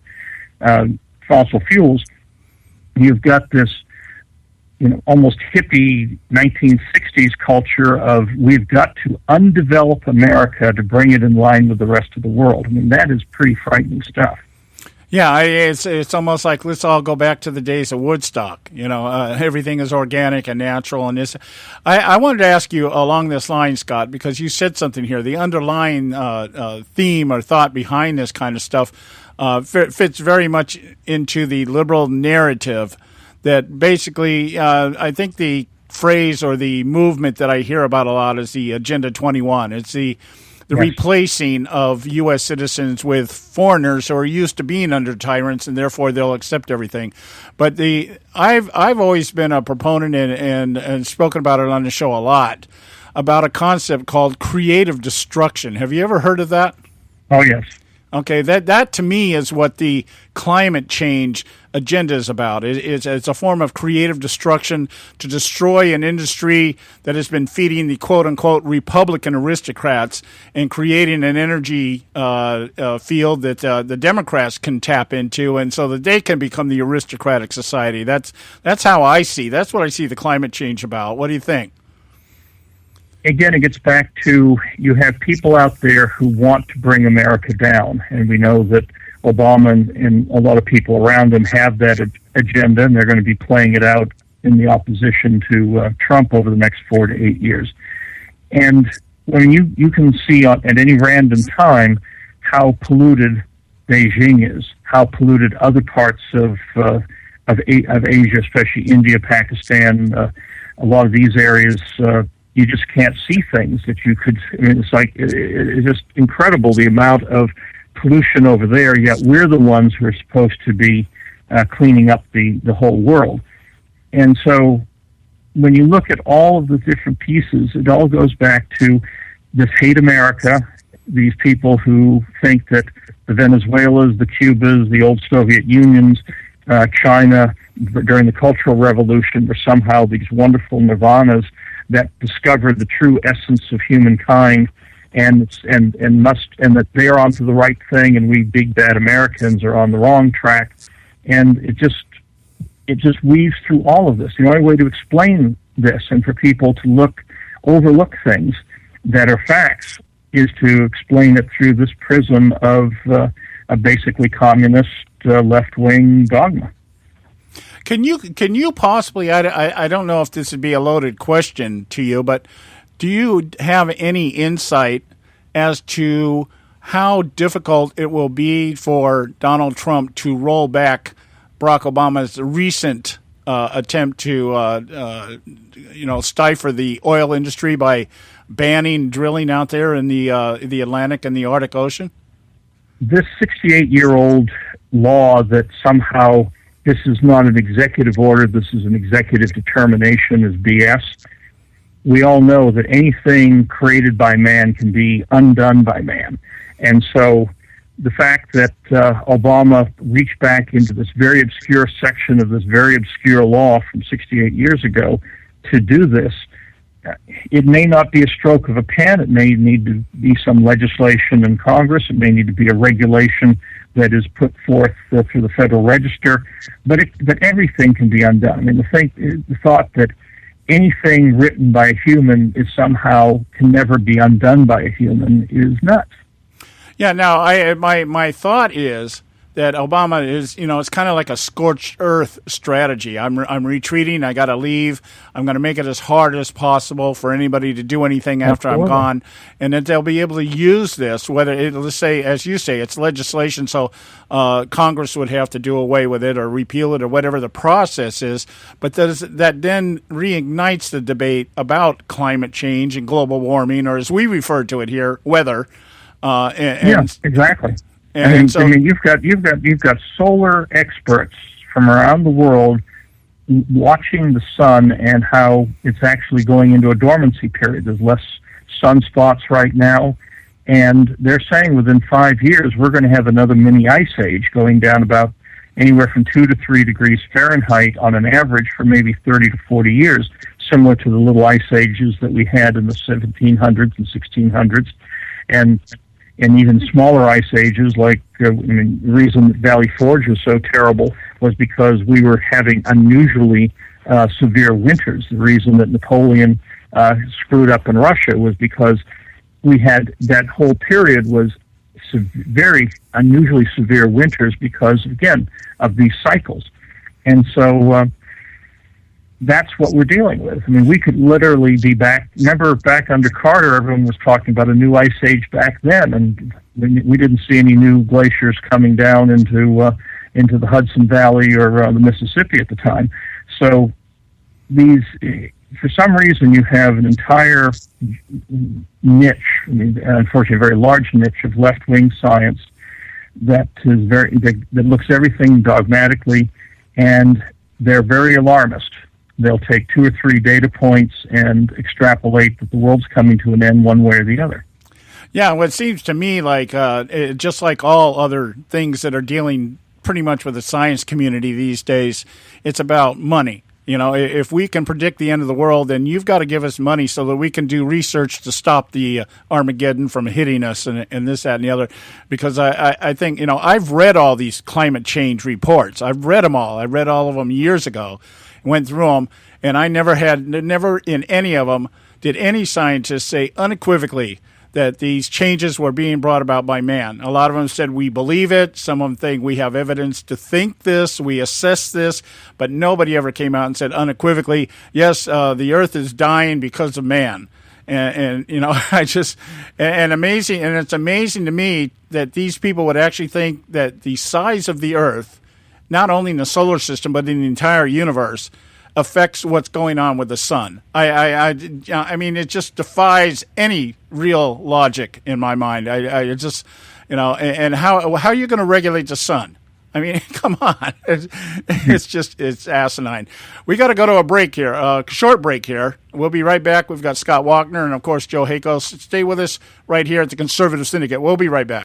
fossil fuels, you've got this, almost hippie 1960s culture of we've got to undevelop America to bring it in line with the rest of the world. I mean, that is pretty frightening stuff. Yeah, it's almost like let's all go back to the days of Woodstock. Everything is organic and natural. And this, I wanted to ask you along this line, Scott, because you said something here. The underlying theme or thought behind this kind of stuff fits very much into the liberal narrative that basically, I think the phrase or the movement that I hear about a lot is the Agenda 21. It's the replacing of U.S. citizens with foreigners who are used to being under tyrants, and therefore they'll accept everything. But I've always been a proponent and spoken about it on the show a lot about a concept called creative destruction. Have you ever heard of that? Oh, yes. Okay, that to me is what the climate change agenda is about. It's a form of creative destruction to destroy an industry that has been feeding the quote-unquote Republican aristocrats and creating an energy field that the Democrats can tap into, and so that they can become the aristocratic society. That's how I see. That's what I see the climate change about. What do you think? Again, it gets back to you have people out there who want to bring America down, and we know that Obama and a lot of people around him have that agenda, and they're going to be playing it out in the opposition to Trump over the next 4 to 8 years. And when you can see at any random time how polluted Beijing is, how polluted other parts of Asia, especially India, Pakistan, a lot of these areas. You just can't see things that you could. I mean, it's just incredible the amount of pollution over there. Yet we're the ones who are supposed to be cleaning up the whole world. And so, when you look at all of the different pieces, it all goes back to this hate America. These people who think that the Venezuelas, the Cubas, the old Soviet Unions, China during the Cultural Revolution were somehow these wonderful nirvanas that discovered the true essence of humankind, and that they're onto the right thing, and we big bad Americans are on the wrong track, and it just weaves through all of this. The only way to explain this and for people to overlook things that are facts is to explain it through this prism of a basically communist left-wing dogma. Can you possibly, I don't know if this would be a loaded question to you, but do you have any insight as to how difficult it will be for Donald Trump to roll back Barack Obama's recent attempt to stifle the oil industry by banning drilling out there in the Atlantic and the Arctic Ocean? This 68-year-old law that somehow this is not an executive order, this is an executive determination, is BS. We all know that anything created by man can be undone by man. And so the fact that Obama reached back into this very obscure section of this very obscure law from 68 years ago to do this, it may not be a stroke of a pen. It may need to be some legislation in Congress. It may need to be a regulation that is put forth through the Federal Register, but everything can be undone. I mean, the thought that anything written by a human is somehow can never be undone by a human is nuts. Yeah. Now, my thought is that Obama is, it's kind of like a scorched earth strategy. I'm retreating. I got to leave. I'm going to make it as hard as possible for anybody to do anything after I'm gone, and that they'll be able to use this. Whether let's say, as you say, it's legislation, so Congress would have to do away with it or repeal it or whatever the process is. But that then reignites the debate about climate change and global warming, or as we refer to it here, weather. Exactly. And I mean, you've got solar experts from around the world watching the sun and how it's actually going into a dormancy period. There's less sunspots right now, and they're saying within 5 years we're going to have another mini ice age going down about anywhere from 2 to 3 degrees Fahrenheit on an average for maybe 30 to 40 years, similar to the little ice ages that we had in the 1700s and 1600s, and even smaller ice ages, like the reason that Valley Forge was so terrible was because we were having unusually severe winters. The reason that Napoleon screwed up in Russia was because we had that whole period was very unusually severe winters because, again, of these cycles. And so that's what we're dealing with. I mean, we could literally be back. Remember, back under Carter, everyone was talking about a new ice age back then, and we didn't see any new glaciers coming down into the Hudson Valley or the Mississippi at the time. So these, for some reason, you have an entire niche, unfortunately, a very large niche of left-wing science that is that looks everything dogmatically, and they're very alarmist. They'll take 2 or 3 data points and extrapolate that the world's coming to an end one way or the other. Yeah, well, it seems to me like just like all other things that are dealing pretty much with the science community these days, it's about money. If we can predict the end of the world, then you've got to give us money so that we can do research to stop the Armageddon from hitting us and this, that, and the other. Because I think, I've read all these climate change reports. I've read them all. I read all of them years ago. Went through them, and I never in any of them did any scientist say unequivocally that these changes were being brought about by man. A lot of them said we believe it. Some of them think we have evidence to think this, we assess this, but nobody ever came out and said unequivocally, yes, the earth is dying because of man. And it's amazing to me that these people would actually think that the size of the earth, not only in the solar system, but in the entire universe, affects what's going on with the sun. I mean, it just defies any real logic in my mind. And how are you going to regulate the sun? I mean, come on. It's asinine. We got to go to a break here, a short break here. We'll be right back. We've got Scott Wagner and, of course, Joe Hakos. Stay with us right here at the Conservative Syndicate. We'll be right back.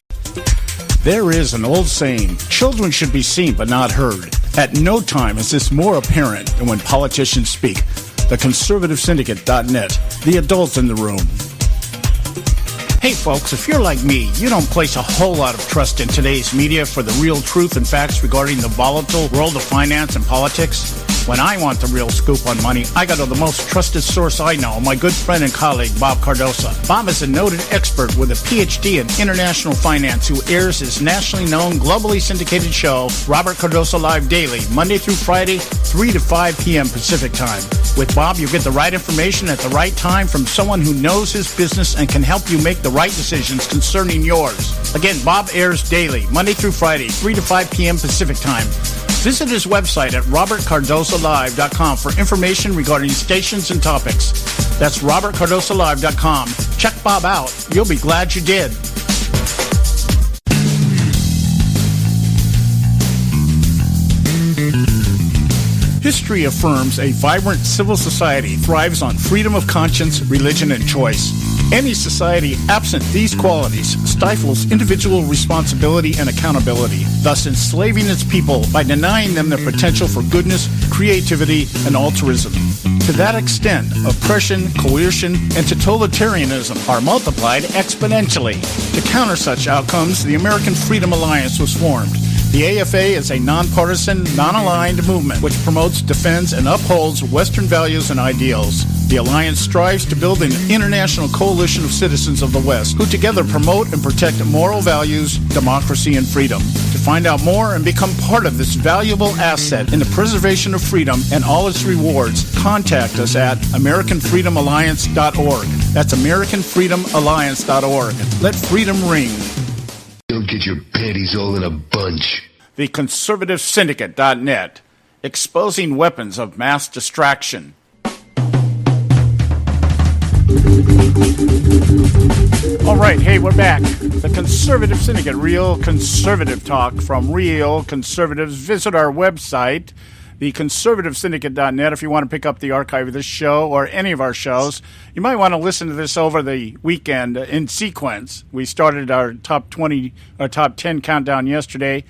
There is an old saying, children should be seen but not heard. At no time is this more apparent than when politicians speak. TheConservativeSyndicate.net, the adults in the room. Hey folks, if you're like me, you don't place a whole lot of trust in today's media for the real truth and facts regarding the volatile world of finance and politics. When I want the real scoop on money, I go to the most trusted source I know, my good friend and colleague, Bob Cardoso. Bob is a noted expert with a PhD in international finance who airs his nationally known, globally syndicated show, Robert Cardoso Live Daily, Monday through Friday, 3 to 5 p.m. Pacific Time. With Bob, you get the right information at the right time from someone who knows his business and can help you make the right decisions concerning yours. Again, Bob airs daily, Monday through Friday, 3 to 5 p.m. Pacific Time. Visit his website at robertcardosolive.com for information regarding stations and topics. That's robertcardosolive.com. Check Bob out. You'll be glad you did. History affirms a vibrant civil society thrives on freedom of conscience, religion, and choice. Any society absent these qualities stifles individual responsibility and accountability, thus enslaving its people by denying them their potential for goodness, creativity, and altruism. To that extent, oppression, coercion, and totalitarianism are multiplied exponentially. To counter such outcomes, the American Freedom Alliance was formed. The AFA is a nonpartisan, non-aligned movement which promotes, defends, and upholds Western values and ideals. The Alliance strives to build an international coalition of citizens of the West who together promote and protect moral values, democracy, and freedom. To find out more and become part of this valuable asset in the preservation of freedom and all its rewards, contact us at AmericanFreedomAlliance.org. That's AmericanFreedomAlliance.org. Let freedom ring. Don't get your panties all in a bunch. The Conservative Syndicate.net, exposing weapons of mass distraction. All right, hey, we're back. The Conservative Syndicate, real conservative talk from real conservatives. Visit our website, theconservativesyndicate.net, if you want to pick up the archive of this show or any of our shows. You might want to listen to this over the weekend in sequence. We started our top 10 countdown yesterday,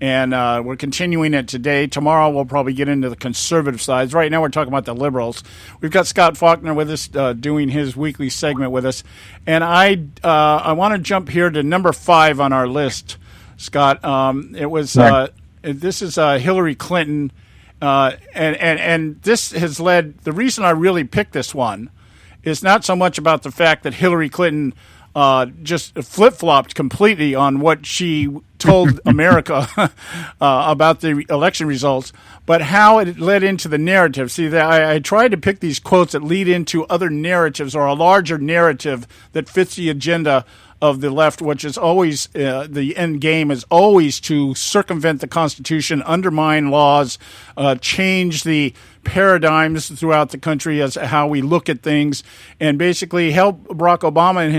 and we're continuing it today. Tomorrow we'll probably get into the conservative sides. Right now we're talking about the liberals. We've got Scott Faulkner with us, doing his weekly segment with us. And I want to jump here to number 5 on our list, Scott. This is Hillary Clinton. And this has led, the reason I really picked this one is not so much about the fact that Hillary Clinton just flip-flopped completely on what she told America about the election results, but how it led into the narrative. See, I tried to pick these quotes that lead into other narratives or a larger narrative that fits the agenda of the left, which is always the end game is always to circumvent the Constitution, undermine laws, change the paradigms throughout the country as how we look at things, and basically help Barack Obama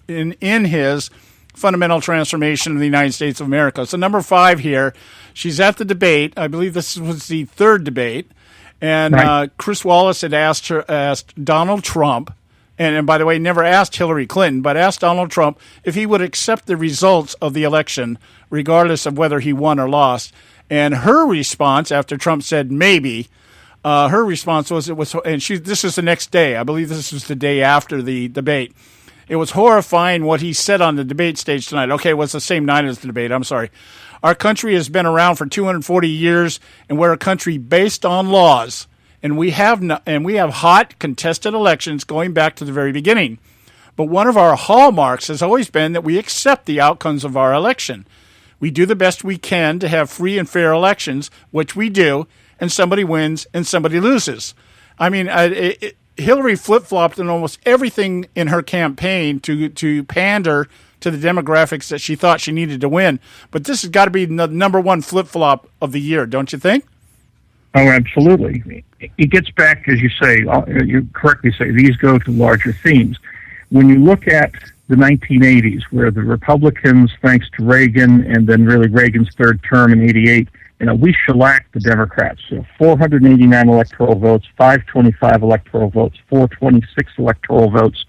in his fundamental transformation of the United States of America. So number 5 here, she's at the debate. I believe this was the 3rd debate, and right. Chris Wallace had asked Donald Trump. And by the way, never asked Hillary Clinton, but asked Donald Trump if he would accept the results of the election, regardless of whether he won or lost. And her response, after Trump said maybe, her response was, this is the next day. I believe this was the day after the debate. It was horrifying what he said on the debate stage tonight. Okay, it was the same night as the debate. I'm sorry. Our country has been around for 240 years, and we're a country based on laws. And we have hot, contested elections going back to the very beginning. But one of our hallmarks has always been that we accept the outcomes of our election. We do the best we can to have free and fair elections, which we do, and somebody wins and somebody loses. I mean, Hillary flip-flopped in almost everything in her campaign to pander to the demographics that she thought she needed to win. But this has got to be the number 1 flip-flop of the year, don't you think? Oh, absolutely. It gets back, as you say, you correctly say, these go to larger themes. When you look at the 1980s, where the Republicans, thanks to Reagan, and then really Reagan's 3rd term in 88, we shellacked the Democrats. So 489 electoral votes, 525 electoral votes, 426 electoral votes,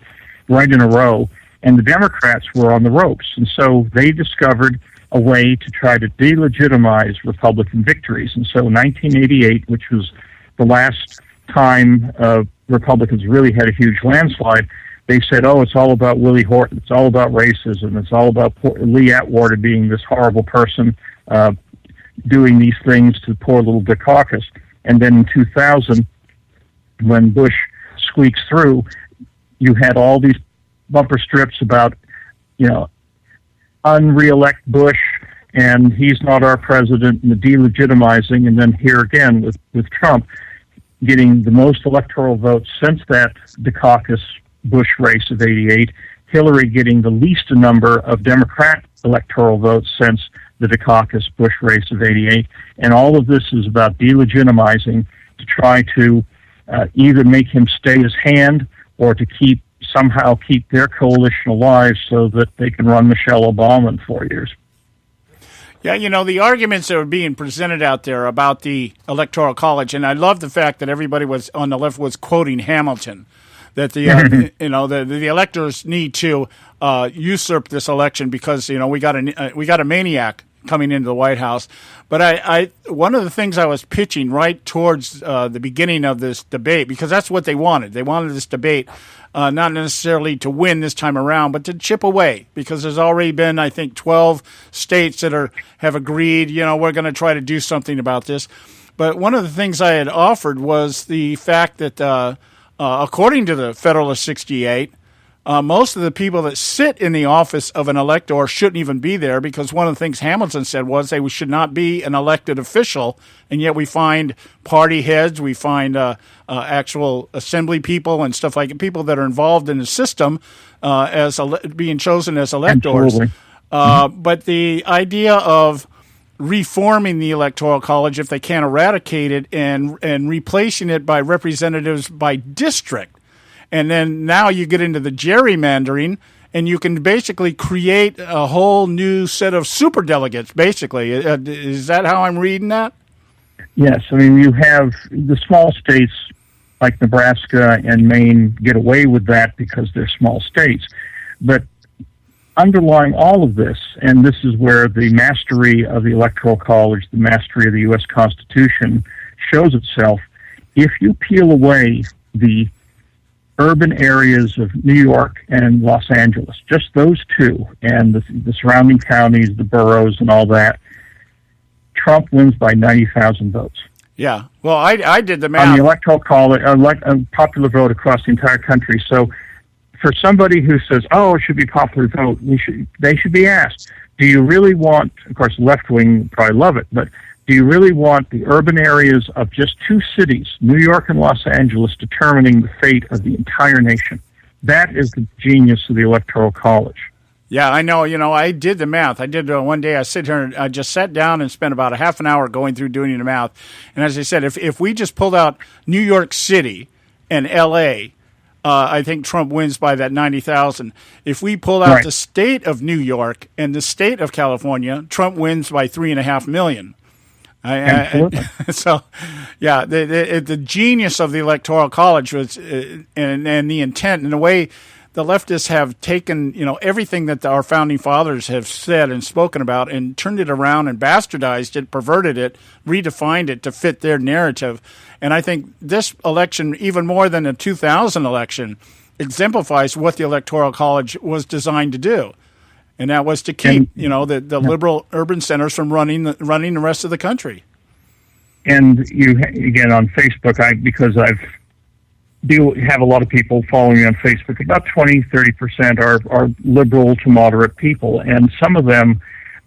right in a row. And the Democrats were on the ropes. And so they discovered a way to try to delegitimize Republican victories. And so in 1988, which was the last time Republicans really had a huge landslide, they said, it's all about Willie Horton, it's all about racism, it's all about Lee Atwater being this horrible person doing these things to poor little Dukakis. And then in 2000, when Bush squeaks through, you had all these bumper strips about, unre-elect Bush, and he's not our president, and the delegitimizing, and then here again with Trump getting the most electoral votes since that Dukakis-Bush race of 88, Hillary getting the least number of Democrat electoral votes since the Dukakis-Bush race of 88, and all of this is about delegitimizing to try to either make him stay his hand or to somehow keep their coalition alive so that they can run Michelle Obama in 4 years. Yeah, the arguments that are being presented out there about the Electoral College, and I love the fact that everybody on the left was quoting Hamilton, that the the electors need to usurp this election because we got a maniac coming into the White House. But I one of the things I was pitching right towards the beginning of this debate, because that's what they wanted. They wanted this debate not necessarily to win this time around, but to chip away, because there's already been, I think, 12 states that have agreed, we're going to try to do something about this. But one of the things I had offered was the fact that according to the Federalist 68, most of the people that sit in the office of an elector shouldn't even be there, because one of the things Hamilton said was they should not be an elected official, and yet we find party heads, we find actual assembly people and stuff like it, people that are involved in the system as being chosen as electors. But the idea of reforming the Electoral College, if they can't eradicate it, and replacing it by representatives by district. And then now you get into the gerrymandering, and you can basically create a whole new set of superdelegates, basically. Is that how I'm reading that? Yes. I mean, you have the small states like Nebraska and Maine get away with that because they're small states. But underlying all of this, and this is where the mastery of the Electoral College, the mastery of the U.S. Constitution shows itself, if you peel away the urban areas of New York and Los Angeles, just those two, and the surrounding counties, the boroughs and all that, Trump wins by 90,000 votes. Yeah. Well, I did the math. On the Electoral College, a popular vote across the entire country. So for somebody who says, it should be popular vote, they should be asked, do you really want, of course, left-wing probably love it, but do you really want the urban areas of just two cities, New York and Los Angeles, determining the fate of the entire nation? That is the genius of the Electoral College. Yeah, I know. I did the math. I did one day. I sit here and I just sat down and spent about a half an hour going through doing the math. And as I said, if we just pulled out New York City and L.A., I think Trump wins by that 90,000. If we pull out the state of New York and the state of California, Trump wins by 3.5 million. So, yeah, the genius of the Electoral College was, and the intent, and the way the leftists have taken, everything that our founding fathers have said and spoken about and turned it around and bastardized it, perverted it, redefined it to fit their narrative. And I think this election, even more than the 2000 election, exemplifies what the Electoral College was designed to do. And that was to keep, the liberal urban centers from running the rest of the country. And you, again, on Facebook, because I've have a lot of people following me on Facebook, about 20-30% are liberal to moderate people, and some of them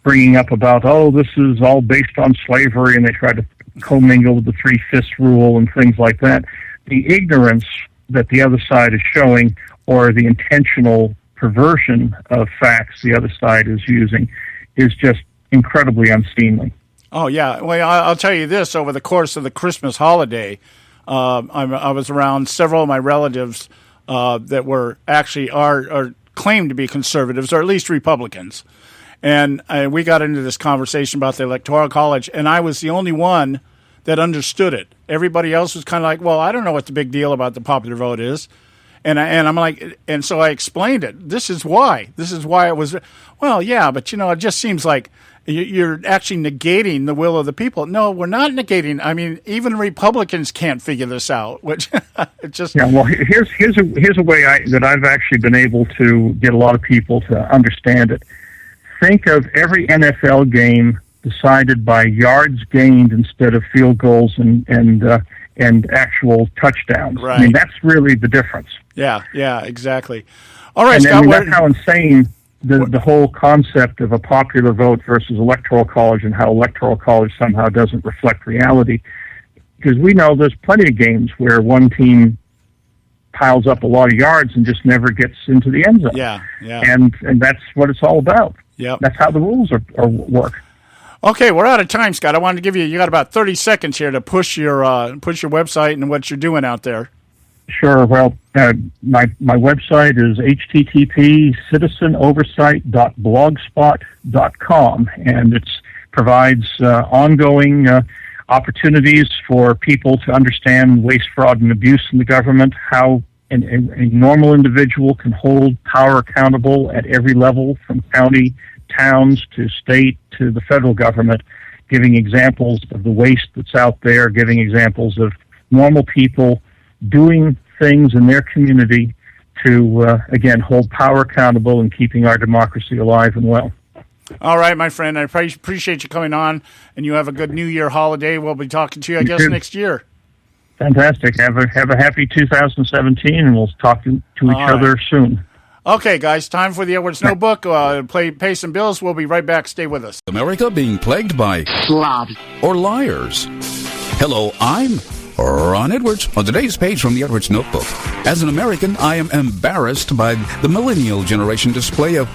bringing up about, this is all based on slavery, and they try to commingle with the 3/5 rule and things like that. The ignorance that the other side is showing, or the intentional perversion of facts the other side is using, is just incredibly unseemly. Oh, yeah. Well, I'll tell you this. Over the course of the Christmas holiday, I was around several of my relatives that were actually are claimed to be conservatives, or at least Republicans. And we got into this conversation about the Electoral College, and I was the only one that understood it. Everybody else was kind of like, well, I don't know what the big deal about the popular vote is. And I'm like, and so I explained it. This is why it was. Well, yeah, but it just seems like you're actually negating the will of the people. No, we're not negating. I mean, even Republicans can't figure this out. Which it just Well, here's a way that I've actually been able to get a lot of people to understand it. Think of every NFL game decided by yards gained instead of field goals and actual touchdowns. Right. I mean, that's really the difference. Yeah, exactly. All right, and Scott. That's how insane the whole concept of a popular vote versus Electoral College, and how Electoral College somehow doesn't reflect reality. Because we know there's plenty of games where one team piles up a lot of yards and just never gets into the end zone. Yeah. And that's what it's all about. Yep. That's how the rules work. Okay, we're out of time, Scott. I wanted to give you got about 30 seconds here to push your website and what you're doing out there. Sure. Well, my website is http://citizenoversight.blogspot.com, and it provides ongoing opportunities for people to understand waste, fraud, and abuse in the government, how a normal individual can hold power accountable at every level, from county towns to state to the federal government, giving examples of the waste that's out there, giving examples of normal people doing things in their community to, again, hold power accountable and keeping our democracy alive and well. All right, my friend. I appreciate you coming on, and you have a good New Year holiday. We'll be talking to you, I guess, next year. Fantastic. Have a happy 2017, and we'll talk to each other soon. Okay, guys, time for the Edwards Notebook. Pay some bills. We'll be right back. Stay with us. America being plagued by slobs or liars. Hello, I'm Ron Edwards. On today's page from the Edwards Notebook, as an American, I am embarrassed by the millennial generation display of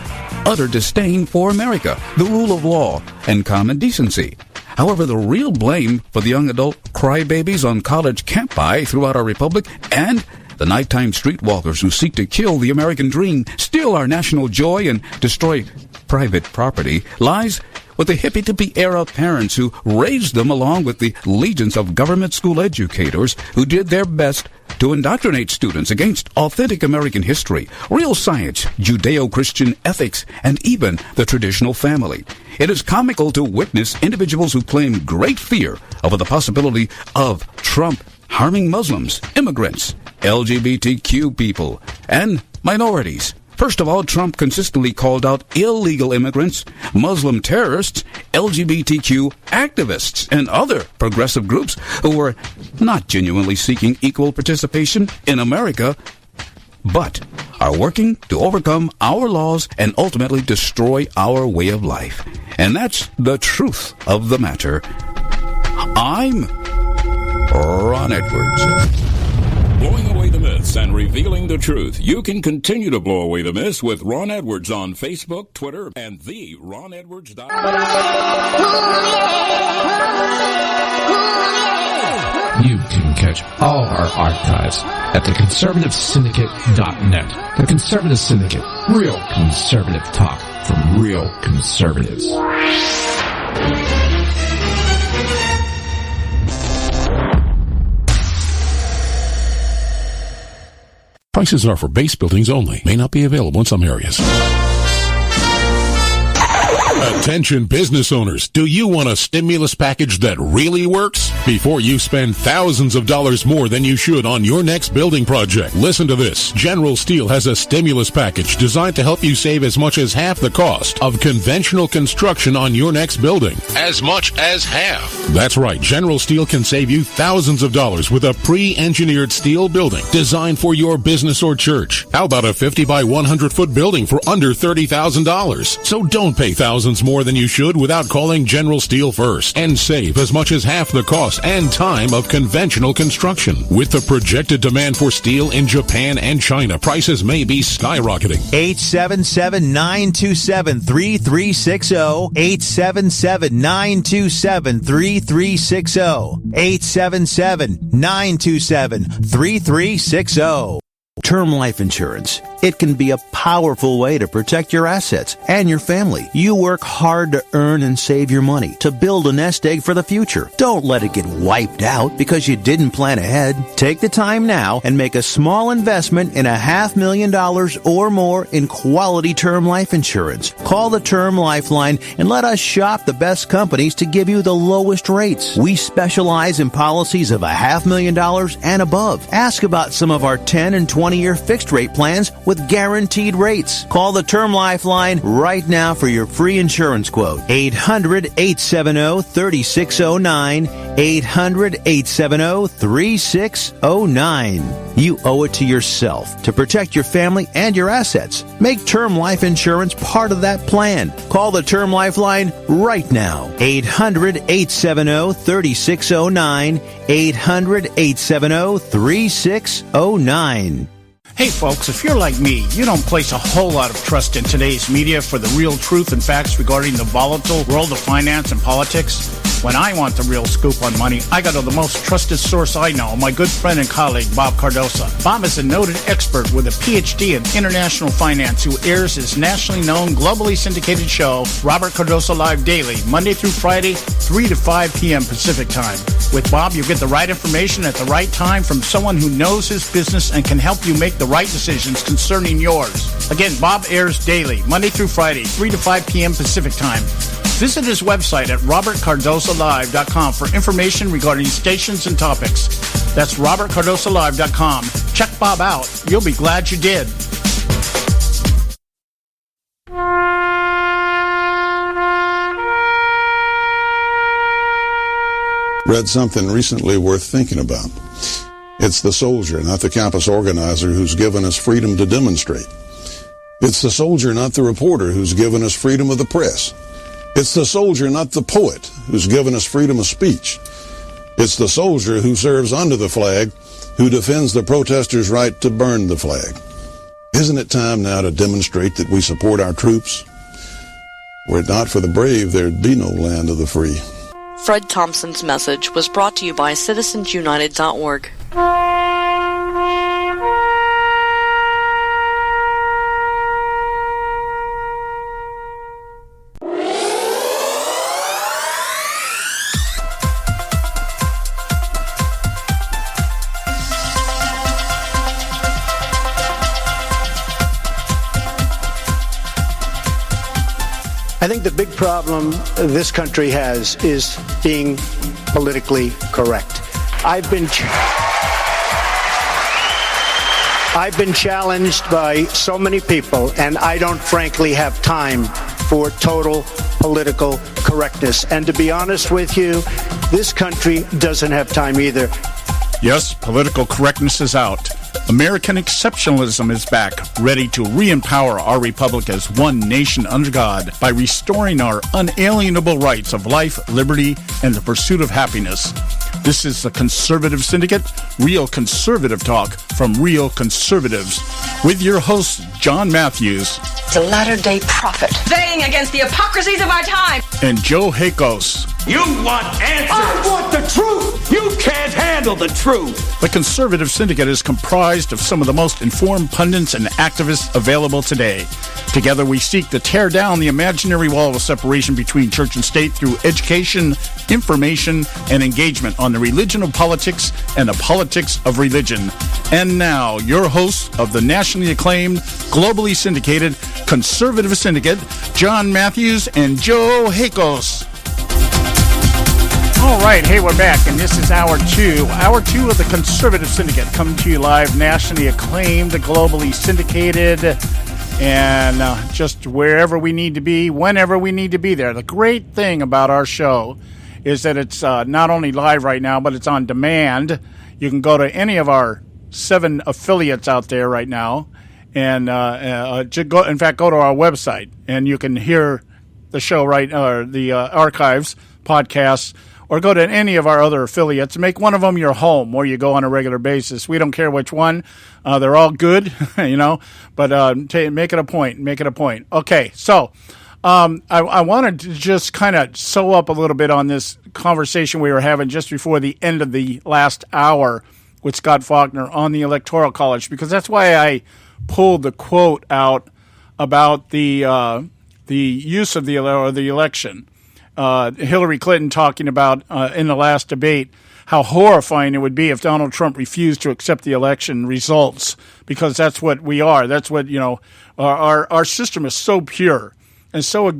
utter disdain for America, the rule of law, and common decency. However, the real blame for the young adult crybabies on college campi throughout our republic and the nighttime streetwalkers who seek to kill the American dream, steal our national joy, and destroy private property lies with the hippy-dippy era parents who raised them, along with the legions of government school educators who did their best to indoctrinate students against authentic American history, real science, Judeo-Christian ethics, and even the traditional family. It is comical to witness individuals who claim great fear over the possibility of Trump harming Muslims, immigrants, LGBTQ people, and minorities. First of all, Trump consistently called out illegal immigrants, Muslim terrorists, LGBTQ activists, and other progressive groups who were not genuinely seeking equal participation in America, but are working to overcome our laws and ultimately destroy our way of life. And that's the truth of the matter. I'm Ron Edwards. Blowing away the myths and revealing the truth. You can continue to blow away the myths with Ron Edwards on Facebook, Twitter, and theronedwards.com. You can catch all our archives at theconservativesyndicate.net. The Conservative Syndicate. Real conservative talk from real conservatives. Prices are for base buildings only. May not be available in some areas. Attention business owners, do you want a stimulus package that really works? Before you spend thousands of dollars more than you should on your next building project, listen to this. General Steel has a stimulus package designed to help you save as much as half the cost of conventional construction on your next building. As much as half. That's right. General Steel can save you thousands of dollars with a pre-engineered steel building designed for your business or church. How about a 50 by 100 foot building for under $30,000? So don't pay thousands more than you should without calling General Steel first and save as much as half the cost and time of conventional construction. With the projected demand for steel in Japan and China, prices may be skyrocketing. 877-927-3360. 877-927-3360. 877-927-3360. Term life insurance. It can be a powerful way to protect your assets and your family. You work hard to earn and save your money to build a nest egg for the future. Don't let it get wiped out because you didn't plan ahead. Take the time now and make a small investment in $500,000 or more in quality term life insurance. Call the Term Lifeline and let us shop the best companies to give you the lowest rates. We specialize in policies of $500,000 and above. Ask about some of our 10 and 20-year fixed rate plans with guaranteed rates. Call the Term Lifeline right now for your free insurance quote. 800-870-3609. 800-870-3609. You owe it to yourself to protect your family and your assets. Make term life insurance part of that plan. Call the Term Lifeline right now. 800-870-3609. 800-870-3609. Hey folks, if you're like me, you don't place a whole lot of trust in today's media for the real truth and facts regarding the volatile world of finance and politics. When I want the real scoop on money, I go to the most trusted source I know, my good friend and colleague, Bob Cardosa. Bob is a noted expert with a PhD in international finance who airs his nationally known, globally syndicated show, Robert Cardosa Live Daily, Monday through Friday, 3 to 5 p.m. Pacific Time. With Bob, you get the right information at the right time from someone who knows his business and can help you make the the right decisions concerning yours. Again, Bob airs daily, Monday through Friday, 3 to 5 p.m. Pacific Time. Visit his website at robertcardosalive.com for information regarding stations and topics. That's robertcardosalive.com. Check Bob out. You'll be glad you did. Read something recently worth thinking about. It's the soldier, not the campus organizer, who's given us freedom to demonstrate. It's the soldier, not the reporter, who's given us freedom of the press. It's the soldier, not the poet, who's given us freedom of speech. It's the soldier who serves under the flag, who defends the protesters' right to burn the flag. Isn't it time now to demonstrate that we support our troops? Were it not for the brave, there'd be no land of the free. Fred Thompson's message was brought to you by citizensunited.org. I think the big problem this country has is being politically correct. I've been challenged by so many people, and I don't frankly have time for total political correctness. And to be honest with you, this country doesn't have time either. Yes, political correctness is out. American exceptionalism is back, ready to re-empower our republic as one nation under God by restoring our unalienable rights of life, liberty, and the pursuit of happiness. This is the Conservative Syndicate, real conservative talk from real conservatives, with your host, John Matthews. It's a latter-day prophet, baying against the hypocrisies of our time. And Joe Hakos. You want answers! I want the truth! You can't handle the truth! The Conservative Syndicate is comprised of some of the most informed pundits and activists available today. Together we seek to tear down the imaginary wall of separation between church and state through education, information, and engagement on the religion of politics and the politics of religion. And now, your hosts of the nationally acclaimed, globally syndicated Conservative Syndicate, John Matthews and Joe Hakos. All right, hey, we're back, and this is Hour 2. Hour 2 of the Conservative Syndicate, coming to you live, nationally acclaimed, globally syndicated, and just wherever we need to be, whenever we need to be there. The great thing about our show is that it's not only live right now, but it's on demand. You can go to any of our 7 affiliates out there right now, and go to our website, and you can hear the show the archives, podcasts, or go to any of our other affiliates. Make one of them your home where you go on a regular basis. We don't care which one. They're all good, but make it a point. Make it a point. Okay, so I wanted to just kind of sew up a little bit on this conversation we were having just before the end of the last hour with Scott Faulkner on the Electoral College, because that's why I pulled the quote out about the use of the election. Hillary Clinton talking about in the last debate how horrifying it would be if Donald Trump refused to accept the election results, because that's what we are. That's what, our system is so pure and so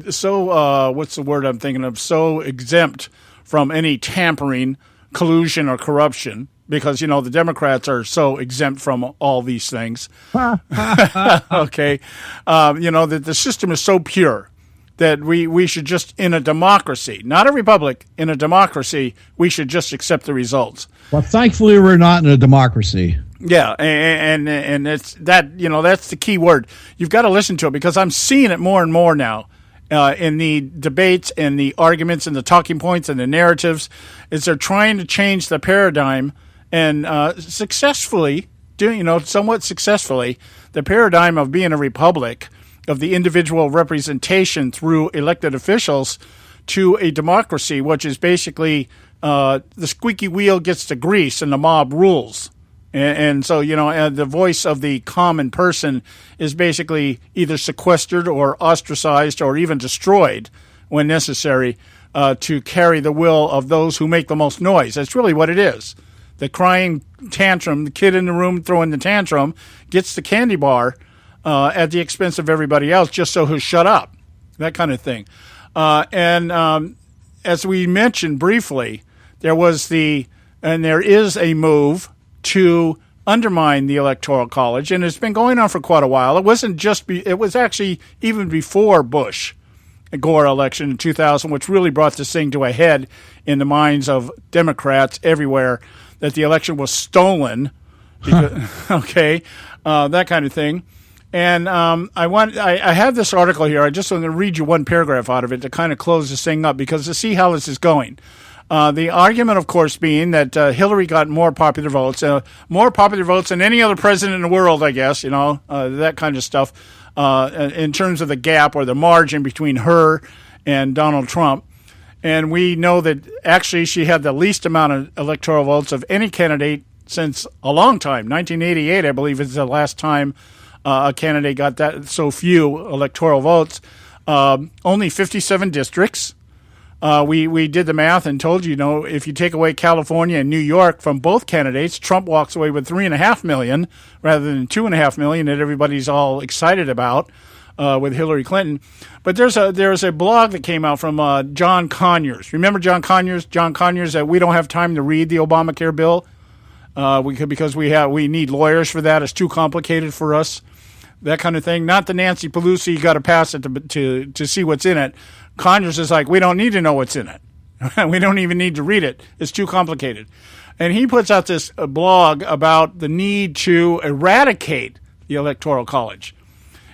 what's the word I'm thinking of? So exempt from any tampering, collusion, or corruption, because, the Democrats are so exempt from all these things. Okay. That the system is so pure that we should just, in a democracy, not a republic, in a democracy, we should just accept the results. Well, thankfully, we're not in a democracy. Yeah, and it's that, that's the key word. You've got to listen to it, because I'm seeing it more and more now in the debates and the arguments and the talking points and the narratives, is they're trying to change the paradigm and successfully, somewhat successfully, the paradigm of being a republic, of the individual representation through elected officials, to a democracy, which is basically the squeaky wheel gets the grease and the mob rules. And so, the voice of the common person is basically either sequestered or ostracized or even destroyed when necessary to carry the will of those who make the most noise. That's really what it is. the crying tantrum, the kid in the room throwing the tantrum, gets the candy bar at the expense of everybody else just so he'll shut up, that kind of thing. As we mentioned briefly, there is a move to undermine the Electoral College, and it's been going on for quite a while. It was actually even before Bush Gore election in 2000, which really brought this thing to a head in the minds of Democrats everywhere, that the election was stolen, because, that kind of thing. And I have this article here. I just want to read you one paragraph out of it to kind of close this thing up, because to see how this is going. The argument, of course, being that Hillary got more popular votes than any other president in the world, I guess, that kind of stuff, in terms of the gap or the margin between her and Donald Trump. And we know that actually she had the least amount of electoral votes of any candidate since a long time. 1988, I believe, is the last time a candidate got that so few electoral votes. Only 57 districts. We did the math and told you, if you take away California and New York from both candidates, Trump walks away with 3.5 million rather than 2.5 million that everybody's all excited about with Hillary Clinton. But there's a blog that came out from John Conyers. Remember John Conyers? John Conyers, that we don't have time to read the Obamacare bill because we need lawyers for that. It's too complicated for us. That kind of thing. Not the Nancy Pelosi, you got to pass it to see what's in it. Conyers is like, we don't need to know what's in it. We don't even need to read it. It's too complicated. And he puts out this blog about the need to eradicate the Electoral College.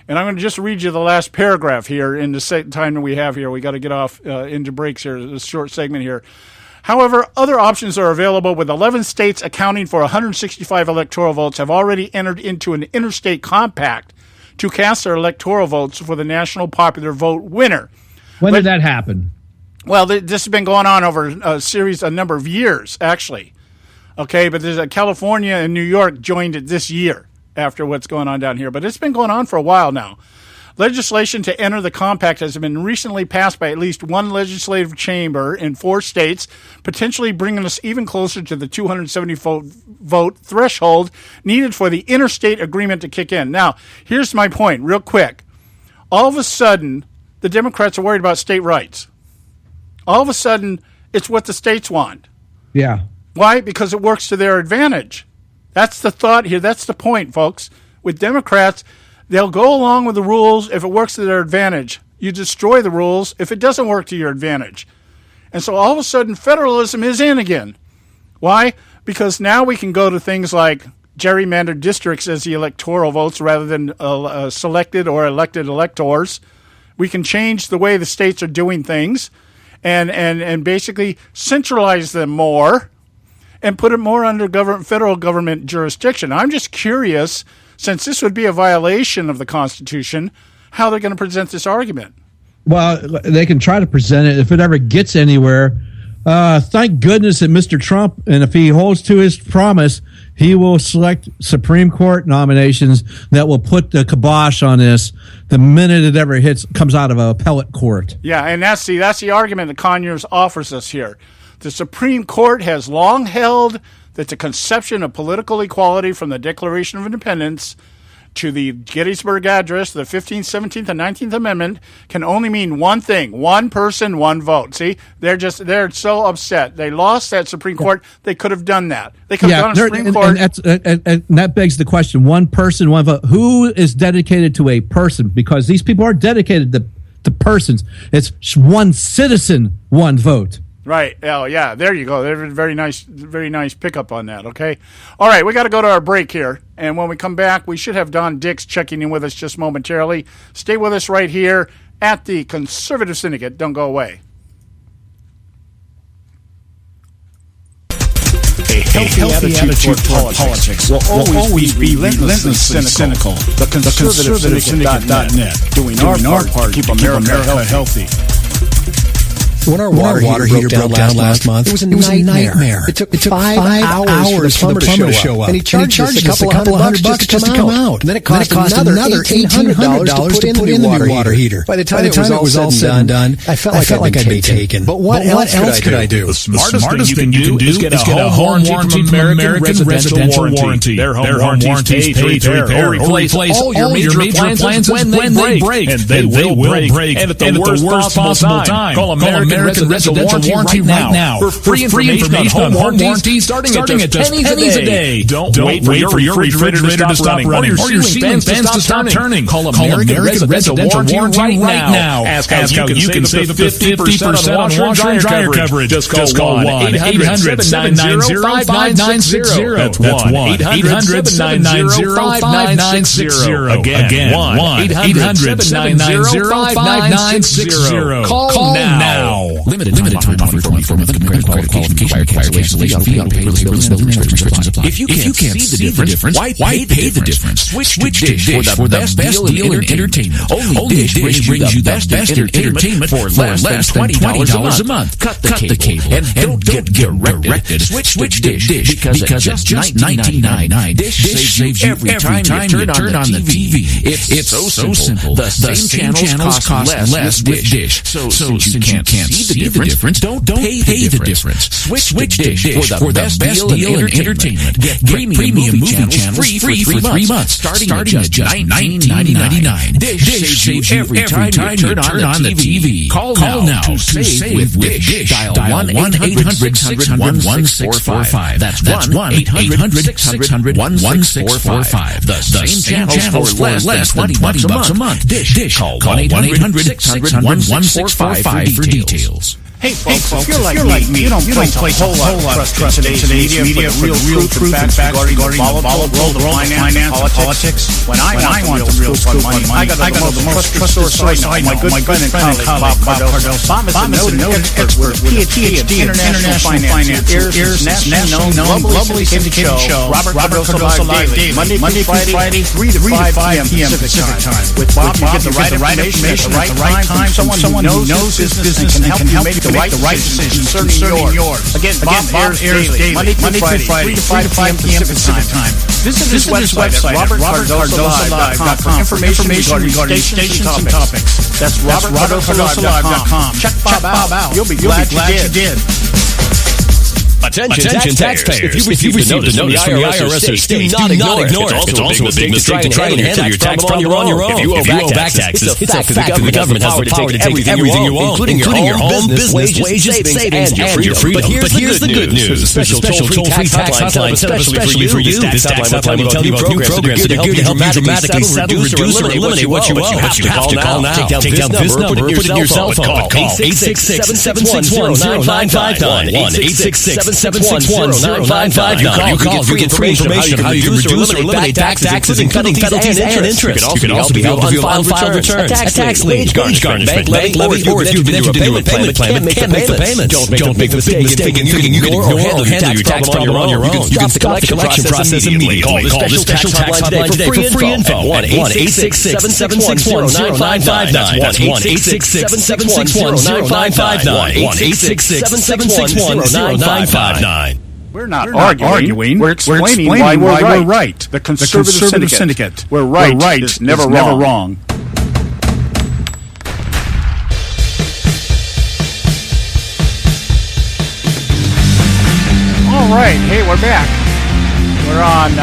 And I'm going to just read you the last paragraph here in the time that we have here. We got to get off into breaks here, this short segment here. However, other options are available, with 11 states accounting for 165 electoral votes have already entered into an interstate compact to cast their electoral votes for the national popular vote winner. When did that happen? Well, this has been going on over a number of years, actually. Okay, but there's California and New York joined it this year after what's going on down here. But it's been going on for a while now. Legislation to enter the compact has been recently passed by at least one legislative chamber in 4 states, potentially bringing us even closer to the 270 vote threshold needed for the interstate agreement to kick in. Now, here's my point, real quick. All of a sudden, the Democrats are worried about state rights. All of a sudden, it's what the states want. Yeah. Why? Because it works to their advantage. That's the thought here. That's the point, folks. With Democrats, they'll go along with the rules if it works to their advantage. You destroy the rules if it doesn't work to your advantage. And so all of a sudden, federalism is in again. Why? Because now we can go to things like gerrymandered districts as the electoral votes rather than selected or elected electors. We can change the way the states are doing things and basically centralize them more and put it more under federal government jurisdiction. I'm just curious, since this would be a violation of the Constitution, how they're going to present this argument. Well, they can try to present it if it ever gets anywhere. Thank goodness that Mr. Trump, and if he holds to his promise, he will select Supreme Court nominations that will put the kibosh on this the minute it ever comes out of an appellate court. Yeah, and that's the argument that Conyers offers us here. The Supreme Court has long held that the conception of political equality from the Declaration of Independence to the Gettysburg Address, the 15th, 17th, and 19th Amendment can only mean one thing: one person, one vote. See, they're so upset. They lost that Supreme Court. They could have done that. They could have done a Supreme Court. And that begs the question: one person, one vote. Who is dedicated to a person? Because these people are dedicated to persons. It's one citizen, one vote. Right. Oh, yeah. There you go. Very nice pickup on that. Okay. All right. We got to go to our break here. And when we come back, we should have Don Dix checking in with us just momentarily. Stay with us right here at the Conservative Syndicate. Don't go away. A healthy attitude toward politics will always be relentlessly cynical. The Conservative Syndicate.net, doing our part to keep America healthy. When our water heater broke down last month, it was a nightmare. It took 5 hours for the plumber to show up. And he charged us a couple of $100 just to come out. And then it cost another $1,800 to put in the new water heater. By the time it was all said and done, I felt like I'd been taken. But what else could I do? The smartest thing you can do is get a home warranty from American Residential Warranty. Their home warranties pay to repair or replace all your major appliances when they break. And they will break. And at the worst possible time. Call American Residential Warranty right now for free information on home warranties starting at just pennies a day. Don't wait for your refrigerator to stop running or your ceiling fans to stop turning. Call American Residential Warranty right now. Ask how you can save 50% on washer and dryer coverage. Just call 1-800-790-5960. That's 1-800-790-5960. Again, 1-800-790-5960. Call now. Limited time offer. 24-month credit qualification required. Cancellation fee. Auto pay. Restrictions apply. If you can't see the difference, why pay the difference? Switch to Dish for the best deal in entertainment. Only Dish brings you the best entertainment for less than $20 a month. Cut the cable and don't get directed. Switch to Dish because at just $19.99, Dish saves you every time you turn on the TV. It's so simple. The same channels cost less with Dish. So since you can't see the difference, don't pay the difference. Switch to Dish for the best deal in entertainment. Get premium movie channels free for 3 months, starting at just $19.99. Dish saves you every time you turn on the TV. Call now to save with Dish. Dial 1-800-600-1645. That's 1-800-600-1645. The same channels for less than $20 a month. Dish. Call 1-800-600-1645 for details. Hey folks, if you're like me, you don't place a whole lot of trust in today's media for the real truth and facts regarding the volatile world of finance and politics. When I want some real fun money, I got the most trusted source right now, my good friend and colleague, Bob Cardoso. Bob is a noted expert with a PhD in international finance. Here's nationally known, globally syndicated show, Robert Cardoso Live Daily, Monday through Friday, 3 to 5 p.m. Pacific time. With Bob, you get the right information at the right time, someone who knows his business and can help you make the right decision concerning yours. Again, Bob airs daily, Monday through Friday, 3 to 5 p.m. Pacific time. Visit his website at robertcardosolive.com for information regarding stations and topics. That's robertcardosolive.com. Check Bob out. You'll be glad you did. Attention taxpayers. If you received a notice from the IRS or state, do not ignore it. It's also a big mistake to try and handle your tax problem on your own. If you owe back taxes, it's a fact that the government has the power to take everything you own, including your home, business, wages, savings, and your freedom. But here's the good news. There's a special toll-free tax hotline especially for you. This tax hotline will tell you programs that are good to help you dramatically settle, reduce, or eliminate what you owe. But you have to call now. Take down this number, put it in your cell phone. Call 866-761-0959. 1-866-761-0959. You call, you get free information on how you can reduce or eliminate taxes, including penalties and interest. You can also be helped with unfiled returns, a tax lien, wage garnishment, bank levy, or if you've been entered into a payment plan and can't make the payments. Don't make the big mistake in thinking you can ignore or handle your tax problem on your own. You can stop the collection process immediately. Call this special tax hotline today for free info. 1-866-761-0959. That's 1-866-761-0959. 1-866-761-0959. We're not arguing. We're explaining why we're right. The Conservative Syndicate. We're right is never wrong. All right. Hey, we're back. We're on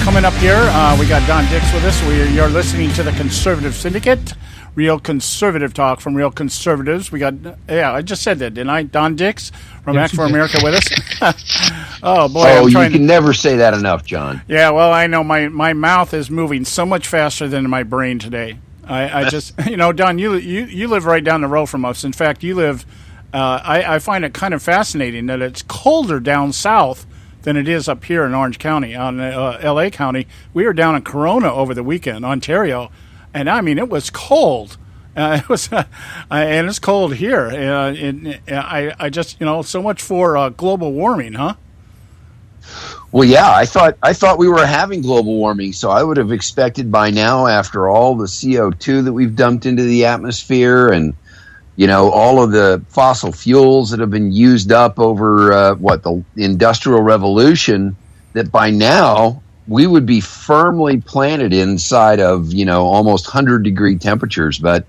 coming up here. We got Don Dix with us. You're listening to the Conservative Syndicate. Real conservative talk from real conservatives. We got, I just said that, didn't I? Don Dix from Act for America with us. Oh, boy. Oh, you can never say that enough, John. Yeah, well, I know my mouth is moving so much faster than my brain today. I just, Don, you live right down the road from us. In fact, you live, I find it kind of fascinating that it's colder down south than it is up here in Orange County, on L.A. County. We were down in Corona over the weekend, Ontario. And I mean, it was cold. And it's cold here. I just, so much for global warming, huh? Well, yeah, I thought we were having global warming, so I would have expected by now, after all the CO2 that we've dumped into the atmosphere and all of the fossil fuels that have been used up over the Industrial Revolution, that by now we would be firmly planted inside of, almost 100-degree temperatures. But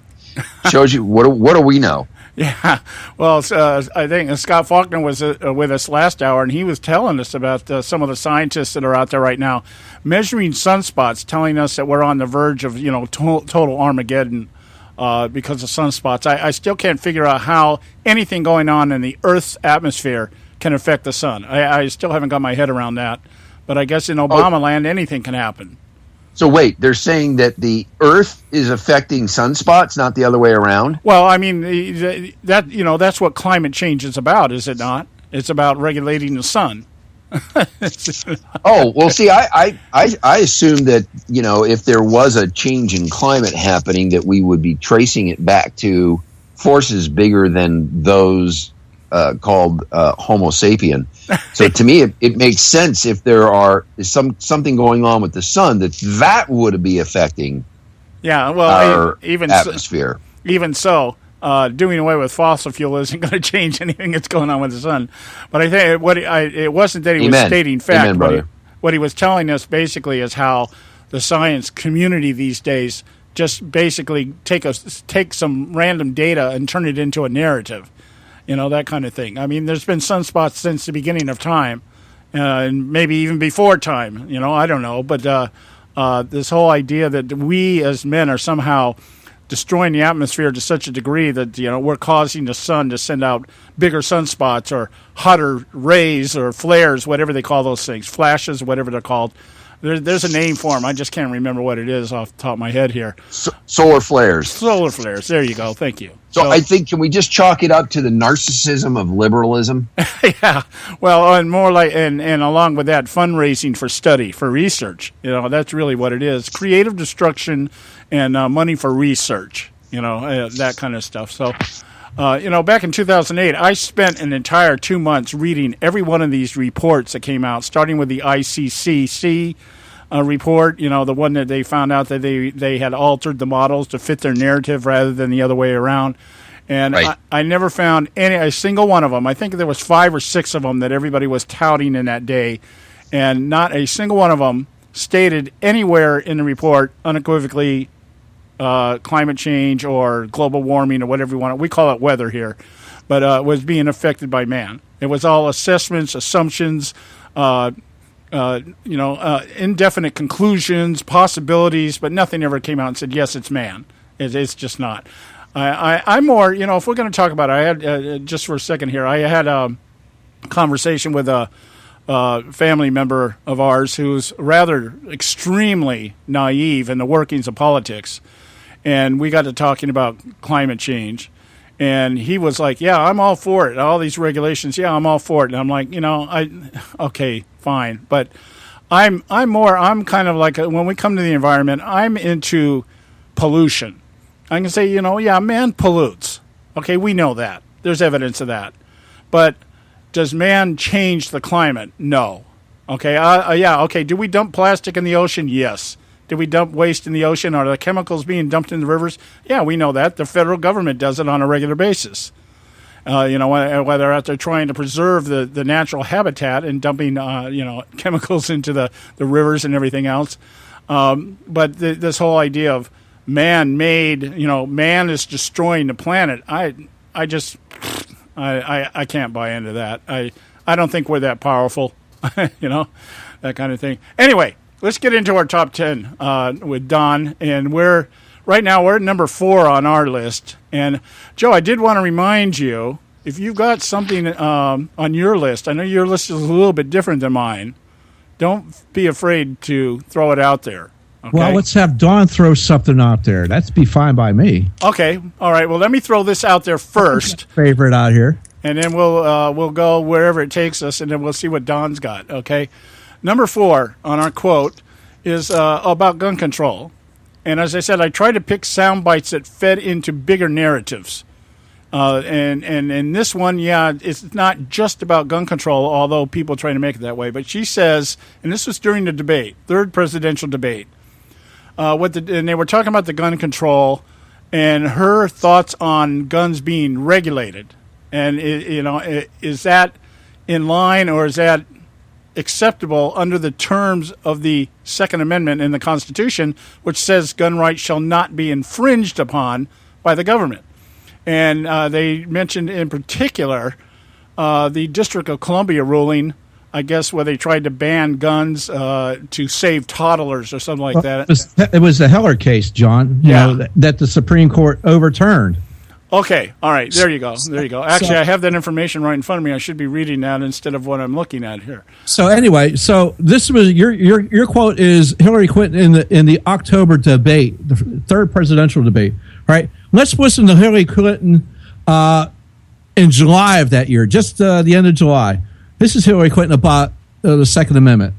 shows you, what do we know? Yeah, well, I think Scott Faulkner was with us last hour, and he was telling us about some of the scientists that are out there right now measuring sunspots, telling us that we're on the verge of, total Armageddon because of sunspots. I still can't figure out how anything going on in the Earth's atmosphere can affect the sun. I still haven't got my head around that, but I guess in Obama land, anything can happen. So wait, they're saying that the Earth is affecting sunspots, not the other way around? Well, I mean, that's what climate change is about, is it not? It's about regulating the sun. Oh, well, see, I assume that, if there was a change in climate happening, that we would be tracing it back to forces bigger than those called Homo sapien. So to me, it makes sense if there is something going on with the sun that would be affecting our atmosphere. Even so, doing away with fossil fuel isn't going to change anything that's going on with the sun. But I think it wasn't that he was stating fact. Amen, what he was telling us basically is how the science community these days just basically take some random data and turn it into a narrative. That kind of thing. I mean, there's been sunspots since the beginning of time, and maybe even before time. I don't know. But this whole idea that we as men are somehow destroying the atmosphere to such a degree that, we're causing the sun to send out bigger sunspots or hotter rays or flares, whatever they call those things, flashes, whatever they're called. There's a name for them. I just can't remember what it is off the top of my head here. Solar flares. Solar flares. There you go. Thank you. So I think, can we just chalk it up to the narcissism of liberalism? Yeah. Well, and more like, and along with that, fundraising for study, for research. That's really what it is. Creative destruction and money for research. That kind of stuff. So, back in 2008, I spent an entire 2 months reading every one of these reports that came out, starting with the ICCC report, the one that they found out that they had altered the models to fit their narrative rather than the other way around. And right. I never found a single one of them. I think there was 5 or 6 of them that everybody was touting in that day, and not a single one of them stated anywhere in the report unequivocally climate change or global warming or whatever you want. We call it weather here, but was being affected by man. It was all assessments, assumptions, indefinite conclusions, possibilities, but nothing ever came out and said, yes, it's man. It's just not. I'm more, if we're going to talk about it, I had, just for a second here, I had a conversation with a family member of ours who's rather extremely naive in the workings of politics. And we got to talking about climate change. And he was like, yeah, I'm all for it. All these regulations, yeah, I'm all for it. And I'm like, okay, fine. But I'm kind of like, when we come to the environment, I'm into pollution. I can say, yeah, man pollutes. Okay, we know that. There's evidence of that. But does man change the climate? No. Okay, yeah, okay. Do we dump plastic in the ocean? Yes. Do we dump waste in the ocean? Are the chemicals being dumped in the rivers? Yeah, we know that. The federal government does it on a regular basis. Whether out there trying to preserve the natural habitat and dumping, chemicals into the rivers and everything else. But this whole idea of man-made, man is destroying the planet. I can't buy into that. I don't think we're that powerful, that kind of thing. Anyway, let's get into our top 10 with Don, and right now we're at number 4 on our list. And Joe, I did want to remind you, if you've got something on your list, I know your list is a little bit different than mine. Don't be afraid to throw it out there. Okay? Well, let's have Dawn throw something out there. That's be fine by me. Okay, all right. Well, let me throw this out there first. Favorite out here, and then we'll go wherever it takes us, and then we'll see what Don's got. Okay. Number 4 on our quote is about gun control. And as I said, I tried to pick sound bites that fed into bigger narratives. And this one, yeah, it's not just about gun control, although people try to make it that way. But she says, and this was during the debate, third presidential debate, and they were talking about the gun control, and her thoughts on guns being regulated. And, is that in line, or is that acceptable under the terms of the Second Amendment in the Constitution, which says gun rights shall not be infringed upon by the government? And they mentioned in particular the District of Columbia ruling, I guess, where they tried to ban guns to save toddlers or something like that. It was the Heller case, John, that the Supreme Court overturned. Okay, all right, there you go. Actually, I have that information right in front of me. I should be reading that instead of what I'm looking at here. So anyway, this was your quote is Hillary Clinton in the October debate, the third presidential debate. Right? Let's listen to Hillary Clinton in July of that year, just the end of July. This is Hillary Clinton about the Second Amendment.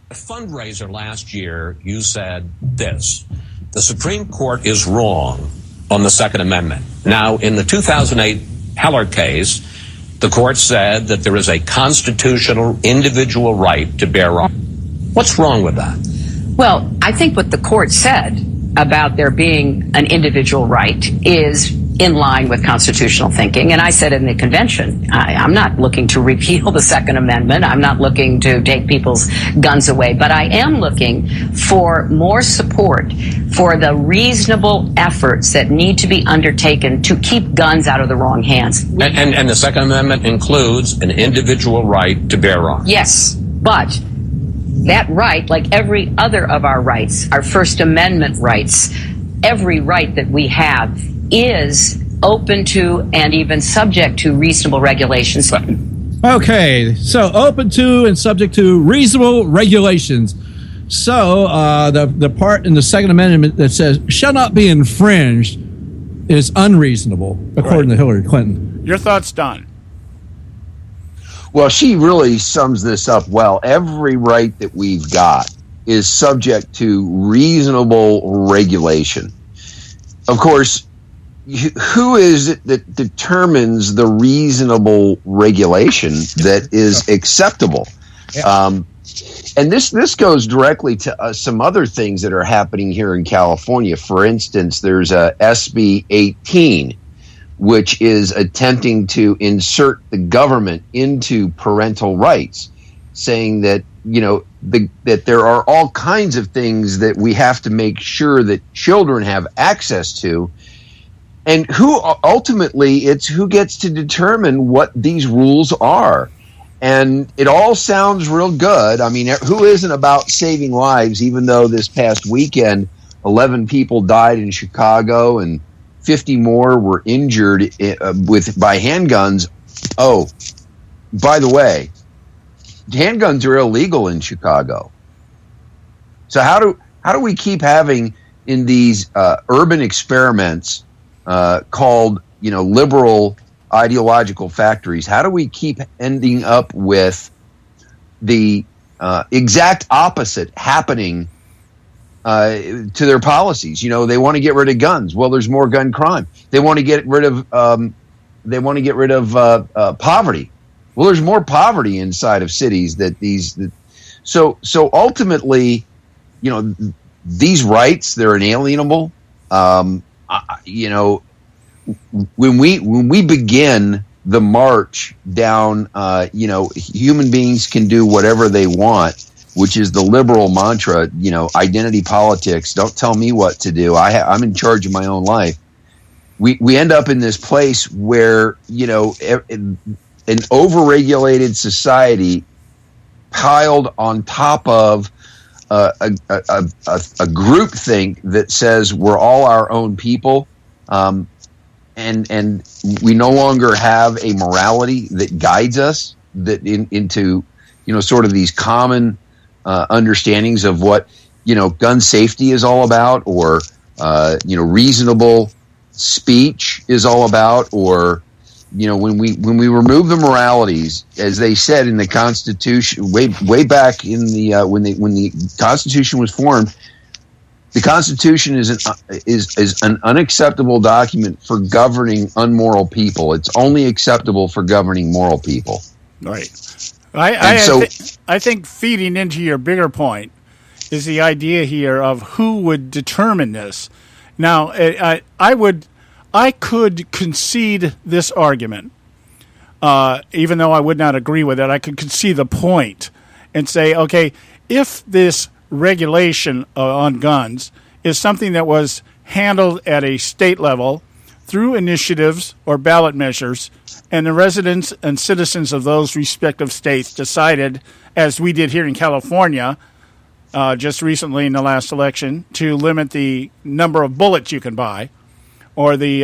A fundraiser last year, you said this: the Supreme Court is wrong on the Second Amendment. Now, in the 2008 Heller case, the court said that there is a constitutional individual right to bear arms. What's wrong with that? Well, I think what the court said about there being an individual right is in line with constitutional thinking. And I said in the convention, I'm not looking to repeal the Second Amendment. I'm not looking to take people's guns away. But I am looking for more support for the reasonable efforts that need to be undertaken to keep guns out of the wrong hands. And the Second Amendment includes an individual right to bear arms. Yes, but that right, like every other of our rights, our First Amendment rights, every right that we have is open to and even subject to reasonable regulations. Okay, so open to and subject to reasonable regulations. So the part in the Second Amendment that says shall not be infringed is unreasonable, according to Hillary Clinton. Your thoughts, Don? Well, she really sums this up well. Every right that we've got is subject to reasonable regulation. Of course, who is it that determines the reasonable regulation that is acceptable? And this goes directly to some other things that are happening here in California. For instance, there's a SB 18, which is attempting to insert the government into parental rights, saying that, that there are all kinds of things that we have to make sure that children have access to. And it's who gets to determine what these rules are. And it all sounds real good. I mean, who isn't about saving lives, even though this past weekend, 11 people died in Chicago and 50 more were injured by handguns. Oh, by the way, handguns are illegal in Chicago. So how do we keep having in these urban experiments called, liberal ideological factories? How do we keep ending up with the exact opposite happening to their policies? They want to get rid of guns. Well, there's more gun crime. They want to get rid of poverty. Well, there's more poverty inside of cities so ultimately, these rights, they're inalienable. When we begin the march down, human beings can do whatever they want, which is the liberal mantra, identity politics. Don't tell me what to do. I'm in charge of my own life. We end up in this place where, an overregulated society piled on top of a groupthink that says we're all our own people. And we no longer have a morality that guides us into sort of these common understandings of what gun safety is all about, or reasonable speech is all about, or when we remove the moralities, as they said in the Constitution way back in the when the Constitution was formed. The Constitution is an unacceptable document for governing unmoral people. It's only acceptable for governing moral people. Right. I think feeding into your bigger point is the idea here of who would determine this. Now, I could concede this argument, even though I would not agree with it. I could concede the point and say, okay, if this regulation on guns is something that was handled at a state level through initiatives or ballot measures, and the residents and citizens of those respective states decided, as we did here in California just recently in the last election, to limit the number of bullets you can buy, or the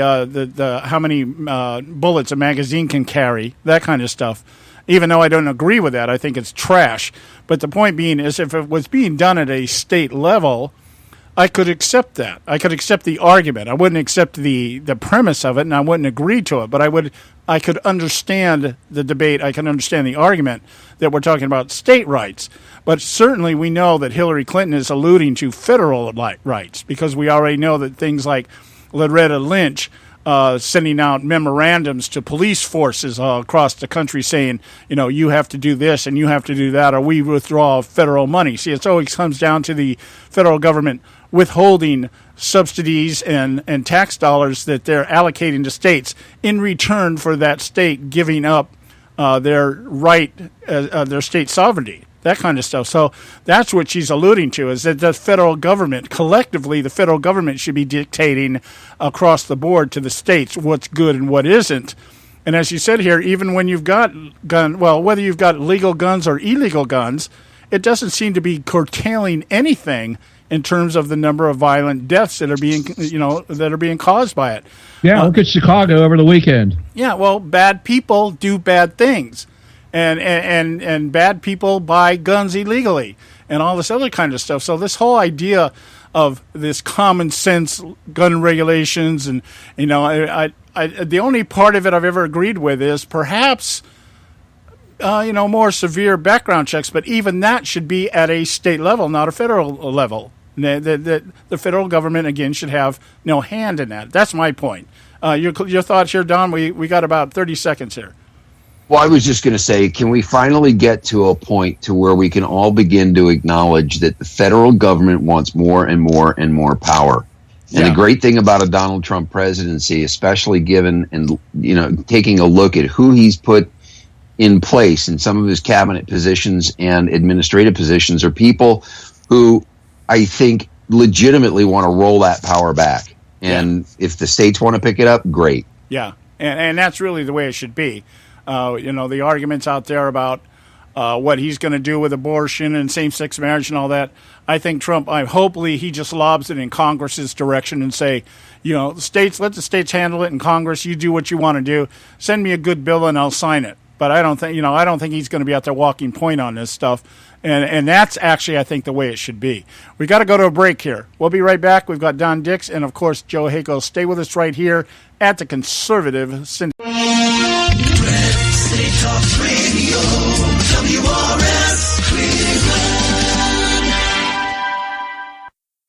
how many bullets a magazine can carry, that kind of stuff. Even though I don't agree with that, I think it's trash. But the point being is, if it was being done at a state level, I could accept that. I could accept the argument. I wouldn't accept the premise of it, and I wouldn't agree to it. But I could understand the debate. I can understand the argument that we're talking about state rights. But certainly we know that Hillary Clinton is alluding to federal rights, because we already know that things like Loretta Lynch sending out memorandums to police forces across the country saying, you have to do this and you have to do that, or we withdraw federal money. See, it always comes down to the federal government withholding subsidies and tax dollars that they're allocating to states in return for that state giving up their state sovereignty. That kind of stuff. So that's what she's alluding to, is that the federal government, collectively, the federal government should be dictating across the board to the states what's good and what isn't. And as you said here, even when you've got whether you've got legal guns or illegal guns, it doesn't seem to be curtailing anything in terms of the number of violent deaths that are being caused by it. Yeah, look at Chicago over the weekend. Yeah, well, bad people do bad things. And bad people buy guns illegally and all this other kind of stuff. So this whole idea of this common sense gun regulations, and I the only part of it I've ever agreed with is perhaps more severe background checks, but even that should be at a state level, not a federal level. The federal government again should have no hand in that. That's my point. Your thoughts here, Don? We got about 30 seconds here. Well, I was just going to say, can we finally get to a point to where we can all begin to acknowledge that the federal government wants more and more and more power? And the great thing about a Donald Trump presidency, especially given and taking a look at who he's put in place in some of his cabinet positions and administrative positions, are people who I think legitimately want to roll that power back. And if the states want to pick it up, great. Yeah, and that's really the way it should be. The arguments out there about what he's going to do with abortion and same-sex marriage and all that. I think Trump, hopefully he just lobs it in Congress's direction and say, states, let the states handle it in Congress. You do what you want to do. Send me a good bill and I'll sign it. But I don't think he's going to be out there walking point on this stuff. And that's actually, I think, the way it should be. We got to go to a break here. We'll be right back. We've got Don Dix and, of course, Joe Hako. Stay with us right here at the Conservative Syndicate. Talk Radio, WRS Cleveland.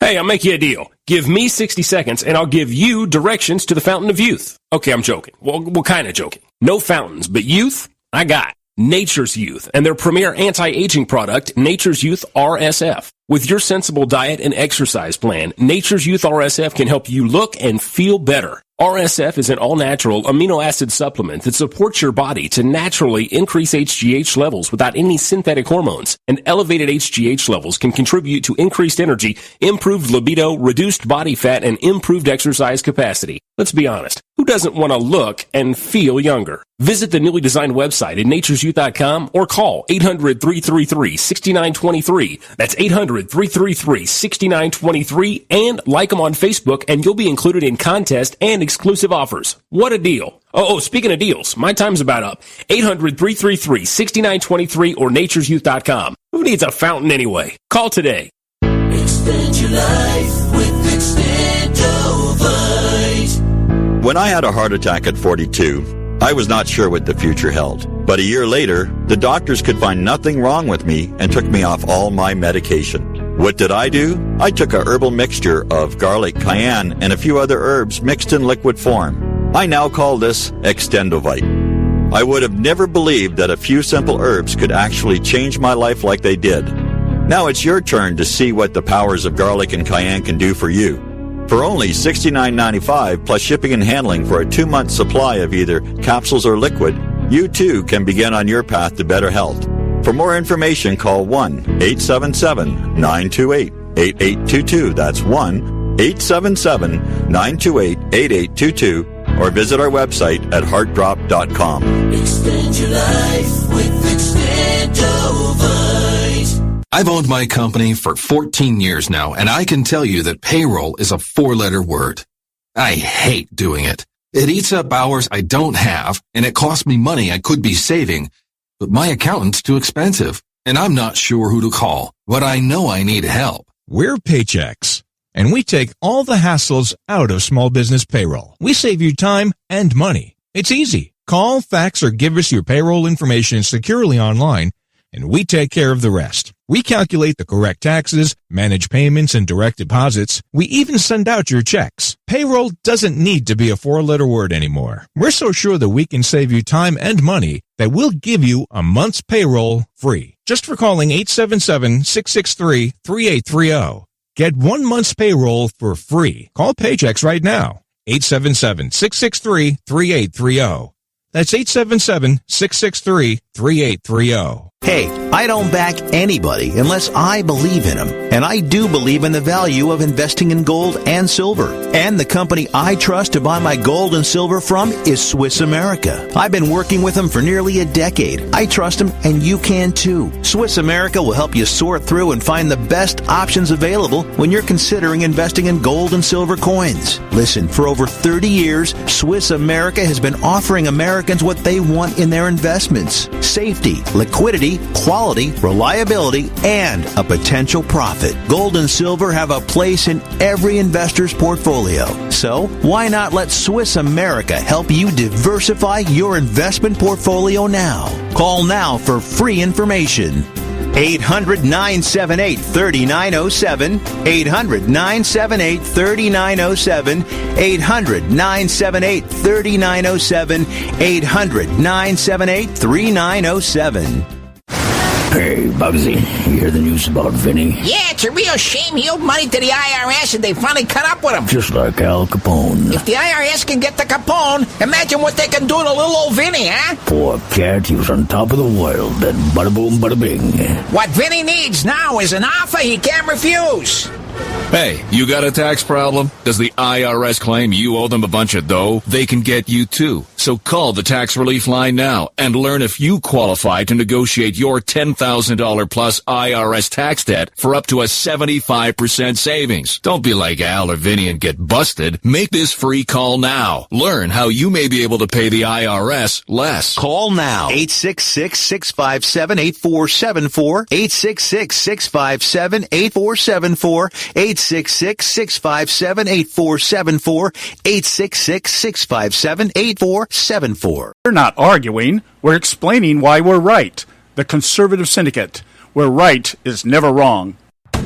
Hey, I'll make you a deal. Give me 60 seconds and I'll give you directions to the Fountain of Youth. Okay, I'm joking. Well, kind of joking. No fountains, but youth, I got. Nature's Youth and their premier anti-aging product, Nature's Youth RSF. With your sensible diet and exercise plan, Nature's Youth RSF can help you look and feel better. RSF is an all-natural amino acid supplement that supports your body to naturally increase HGH levels without any synthetic hormones. And elevated HGH levels can contribute to increased energy, improved libido, reduced body fat, and improved exercise capacity. Let's be honest. Who doesn't want to look and feel younger? Visit the newly designed website at naturesyouth.com or call 800-333-6923. That's 800-333-6923, and like them on Facebook and you'll be included in contests and exclusive offers. What a deal. Oh, speaking of deals, my time's about up. 800-333-6923 or naturesyouth.com. Who needs a fountain anyway? Call today. Expand your life with Extendovite. When I had a heart attack at 42, I was not sure what the future held. But a year later, the doctors could find nothing wrong with me and took me off all my medication. What did I do? I took a herbal mixture of garlic, cayenne, and a few other herbs mixed in liquid form. I now call this Extendovite. I would have never believed that a few simple herbs could actually change my life like they did. Now it's your turn to see what the powers of garlic and cayenne can do for you. For only $69.95 plus shipping and handling for a 2-month supply of either capsules or liquid, you too can begin on your path to better health. For more information, call 1-877-928-8822. That's 1-877-928-8822. Or visit our website at heartdrop.com. Extend your life with Extendovite. I've owned my company for 14 years now, and I can tell you that payroll is a 4-letter word. I hate doing it. It eats up hours I don't have, and it costs me money I could be saving. But my accountant's too expensive, and I'm not sure who to call, but I know I need help. We're Paychex, and we take all the hassles out of small business payroll. We save you time and money. It's easy. Call, fax, or give us your payroll information securely online, and we take care of the rest. We calculate the correct taxes, manage payments and direct deposits. We even send out your checks. Payroll doesn't need to be a 4-letter word anymore. We're so sure that we can save you time and money that we'll give you a month's payroll free. Just for calling 877-663-3830. Get 1 month's payroll for free. Call Paychex right now. 877-663-3830. That's 877-663-3830. Hey, I don't back anybody unless I believe in them. And I do believe in the value of investing in gold and silver. And the company I trust to buy my gold and silver from is Swiss America. I've been working with them for nearly a decade. I trust them, and you can too. Swiss America will help you sort through and find the best options available when you're considering investing in gold and silver coins. Listen, for over 30 years, Swiss America has been offering Americans what they want in their investments: safety, liquidity, quality, reliability, and a potential profit. Gold and silver have a place in every investor's portfolio. So, why not let Swiss America help you diversify your investment portfolio now? Call now for free information. 800-978-3907, 800-978-3907, 800-978-3907, 800-978-3907. Hey, Bugsy, you hear the news about Vinny? Yeah, it's a real shame he owed money to the IRS and they finally cut up with him. Just like Al Capone. If the IRS can get the Capone, imagine what they can do to little old Vinny, huh? Poor cat, he was on top of the world, then bada boom, bada bing. What Vinny needs now is an offer he can't refuse. Hey, you got a tax problem? Does the IRS claim you owe them a bunch of dough? They can get you too. So call the tax relief line now and learn if you qualify to negotiate your $10,000 plus IRS tax debt for up to a 75% savings. Don't be like Al or Vinny and get busted. Make this free call now. Learn how you may be able to pay the IRS less. Call now. 866-657-8474. 866-657-8474. 866-657-8474. 866-657-8474. We're not arguing. We're explaining why we're right. The Conservative Syndicate, where right is never wrong. All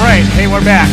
right, hey, we're back.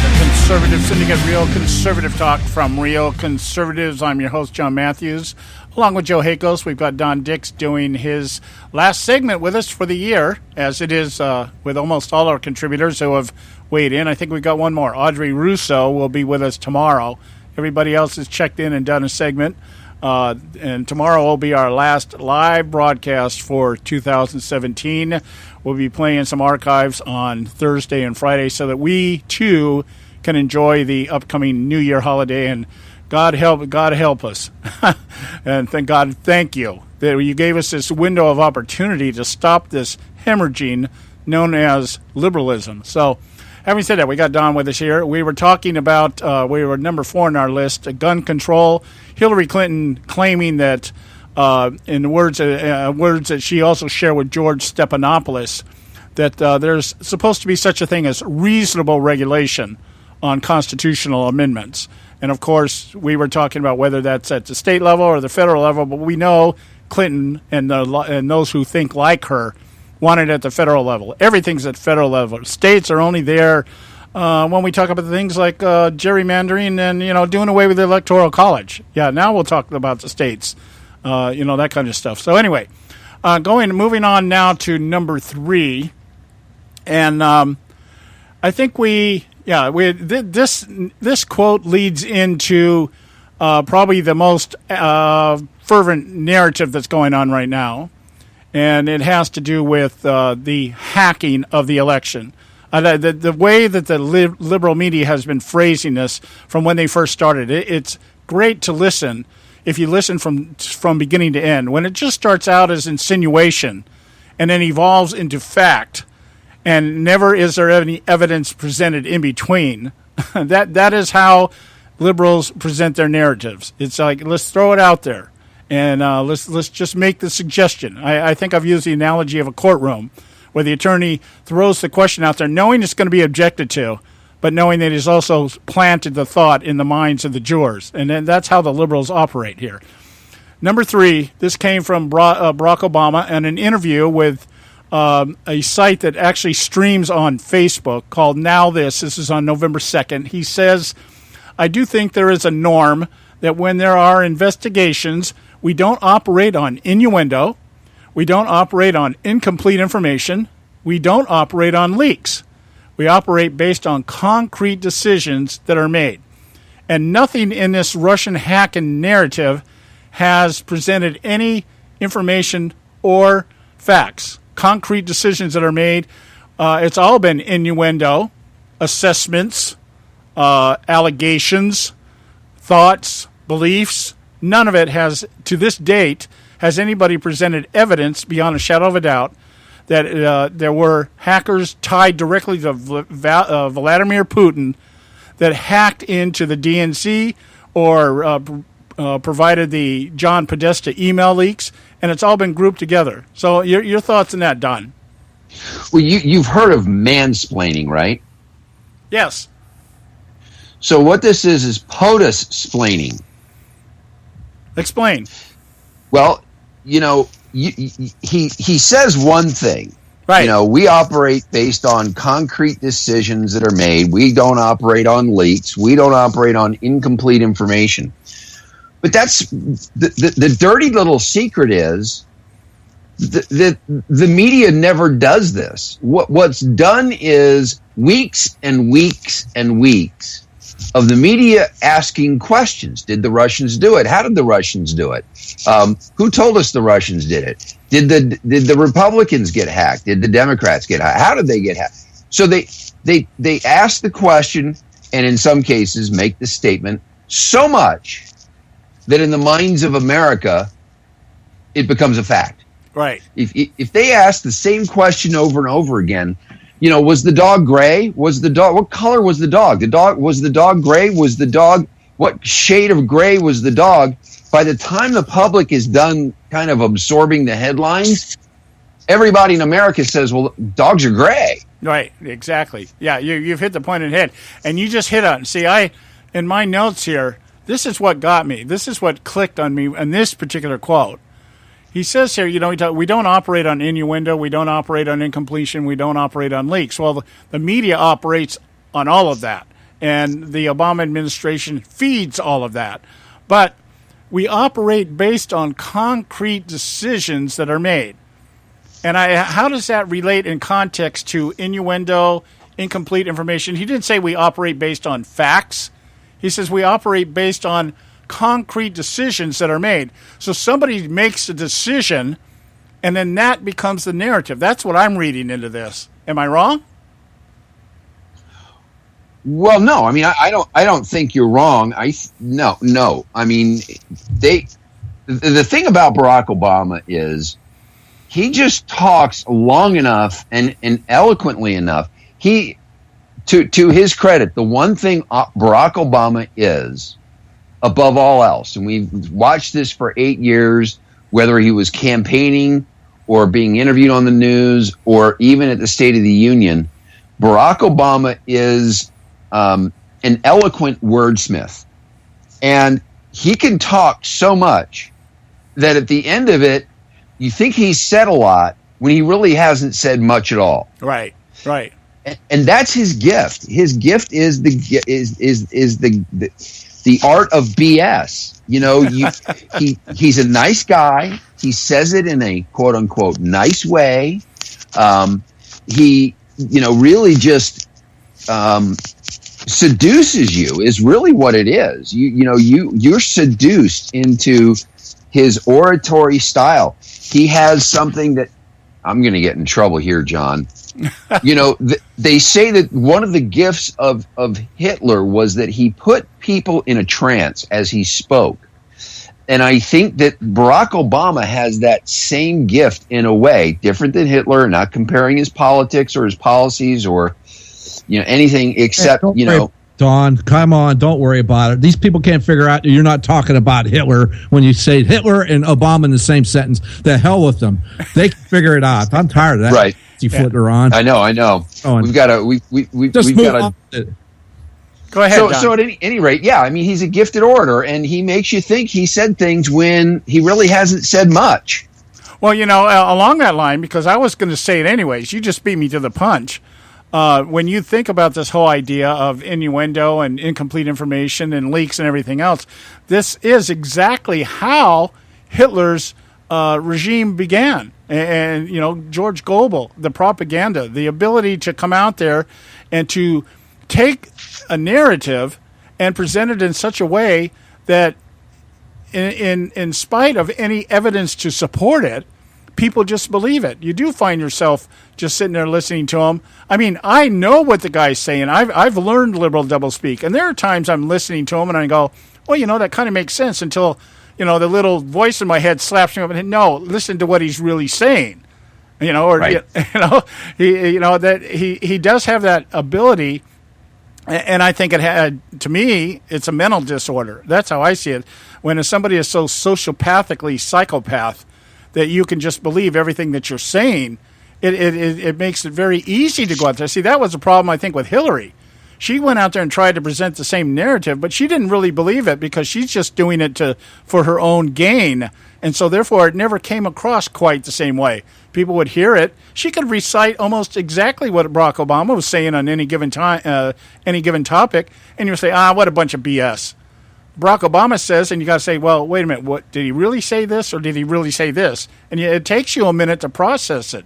The Conservative Syndicate, real conservative talk from real conservatives. I'm your host, John Matthews. Along with Joe Hakos, we've got Don Dix doing his last segment with us for the year, as it is with almost all our contributors who have weighed in. I think we've got one more. Audrey Russo will be with us tomorrow. Everybody else has checked in and done a segment. And tomorrow will be our last live broadcast for 2017. We'll be playing some archives on Thursday and Friday so that we, too, can enjoy the upcoming New Year holiday. And God help us. And thank you that you gave us this window of opportunity to stop this hemorrhaging known as liberalism. So, having said that, we got Don with us here. We were talking about, we were number 4 on our list, gun control. Hillary Clinton claiming that, in words that she also shared with George Stephanopoulos, that there's supposed to be such a thing as reasonable regulation on constitutional amendments. And, of course, we were talking about whether that's at the state level or the federal level, but we know Clinton and those who think like her want it at the federal level. Everything's at federal level. States are only there when we talk about things like gerrymandering and, doing away with the Electoral College. Yeah, now we'll talk about the states, that kind of stuff. So, anyway, Moving on now to number 3, and I think this quote leads into probably the most fervent narrative that's going on right now, and it has to do with the hacking of the election. The way that the liberal media has been phrasing this from when they first started, it's great to listen if you listen from beginning to end. When it just starts out as insinuation and then evolves into fact, and never is there any evidence presented in between, that is how liberals present their narratives. It's like, let's throw it out there, and let's just make the suggestion. I think I've used the analogy of a courtroom where the attorney throws the question out there knowing it's going to be objected to, but knowing that he's also planted the thought in the minds of the jurors. And then that's how the liberals operate here. Number 3, this came from Barack Obama in an interview with a site that actually streams on Facebook called Now This. This is on November 2nd. He says, I do think there is a norm that when there are investigations, we don't operate on innuendo, we don't operate on incomplete information, we don't operate on leaks. We operate based on concrete decisions that are made. And nothing in this Russian hacking narrative has presented any information or facts. Concrete decisions that are made. It's all been innuendo, assessments, allegations, thoughts, beliefs. None of it has, to this date, has anybody presented evidence beyond a shadow of a doubt that there were hackers tied directly to Vladimir Putin that hacked into the DNC or provided the John Podesta email leaks, and it's all been grouped together. So your thoughts on that, Don? Well, you've heard of mansplaining, right? Yes. So what this is POTUS-splaining. Explain. Well, he says one thing. Right. We operate based on concrete decisions that are made. We don't operate on leaks. We don't operate on incomplete information. But that's the dirty little secret is the media never does this. What's done is weeks and weeks and weeks of the media asking questions. Did the Russians do it? How did the Russians do it? Who told us the Russians did it? Did the Republicans get hacked? Did the Democrats get hacked? How did they get hacked? So they ask the question, and in some cases make the statement so much that in the minds of America, it becomes a fact. Right. If they ask the same question over and over again, was the dog gray? What color was the dog? Was the dog gray? What shade of gray was the dog? By the time the public is done kind of absorbing the headlines, everybody in America says, well, dogs are gray. Right, exactly. Yeah, you've hit the point in the head. And you just hit on, in my notes here, this is what got me. This is what clicked on me in this particular quote. He says here, we don't operate on innuendo, we don't operate on incompletion, we don't operate on leaks. Well, the media operates on all of that, and the Obama administration feeds all of that. But we operate based on concrete decisions that are made. And how does that relate in context to innuendo, incomplete information? He didn't say we operate based on facts. He says we operate based on concrete decisions that are made. So somebody makes a decision, and then that becomes the narrative. That's what I'm reading into this. Am I wrong? Well, no. I mean, I don't think you're wrong. No. I mean, the thing about Barack Obama is he just talks long enough and eloquently enough. To his credit, the one thing Barack Obama is above all else, and we've watched this for 8 years, whether he was campaigning or being interviewed on the news or even at the State of the Union, Barack Obama is an eloquent wordsmith. And he can talk so much that at the end of it, you think he's said a lot when he really hasn't said much at all. Right. And that's his gift. His gift is The art of BS. He's a nice guy. He says it in a quote unquote nice way. He really just seduces you is really what it is. You're seduced into his oratory style. He has something that I'm going to get in trouble here, John. They say that one of the gifts of Hitler was that he put people in a trance as he spoke. And I think that Barack Obama has that same gift in a way, different than Hitler, not comparing his politics or his policies or anything except, Don, come on, don't worry about it. These people can't figure out you're not talking about Hitler when you say Hitler and Obama in the same sentence. The hell with them. They can figure it out. I'm tired of that. Right. Flitter on. I know. We've got to. We've got to. Go ahead. So at any rate, yeah. I mean, he's a gifted orator, and he makes you think he said things when he really hasn't said much. Well, along that line, because I was going to say it anyways. You just beat me to the punch. When you think about this whole idea of innuendo and incomplete information and leaks and everything else, this is exactly how Hitler's regime began. And George Goebel, the propaganda, the ability to come out there and to take a narrative and present it in such a way that in spite of any evidence to support it, people just believe it. You do find yourself just sitting there listening to him. I mean, I know what the guy's saying. I've learned liberal doublespeak, and there are times I'm listening to him and I go, well, that kind of makes sense until the little voice in my head slaps me up and says, no, listen to what he's really saying. Right. He does have that ability. And I think to me, it's a mental disorder. That's how I see it. When somebody is so sociopathically psychopath that you can just believe everything that you're saying, it makes it very easy to go out there. See, that was the problem, I think, with Hillary. She went out there and tried to present the same narrative, but she didn't really believe it because she's just doing it for her own gain. And so, therefore, it never came across quite the same way. People would hear it. She could recite almost exactly what Barack Obama was saying on any given time, any given topic, and you'll say, what a bunch of BS. Barack Obama says, and you got to say, well, wait a minute, what did he really say this or did he really say this? And it takes you a minute to process it.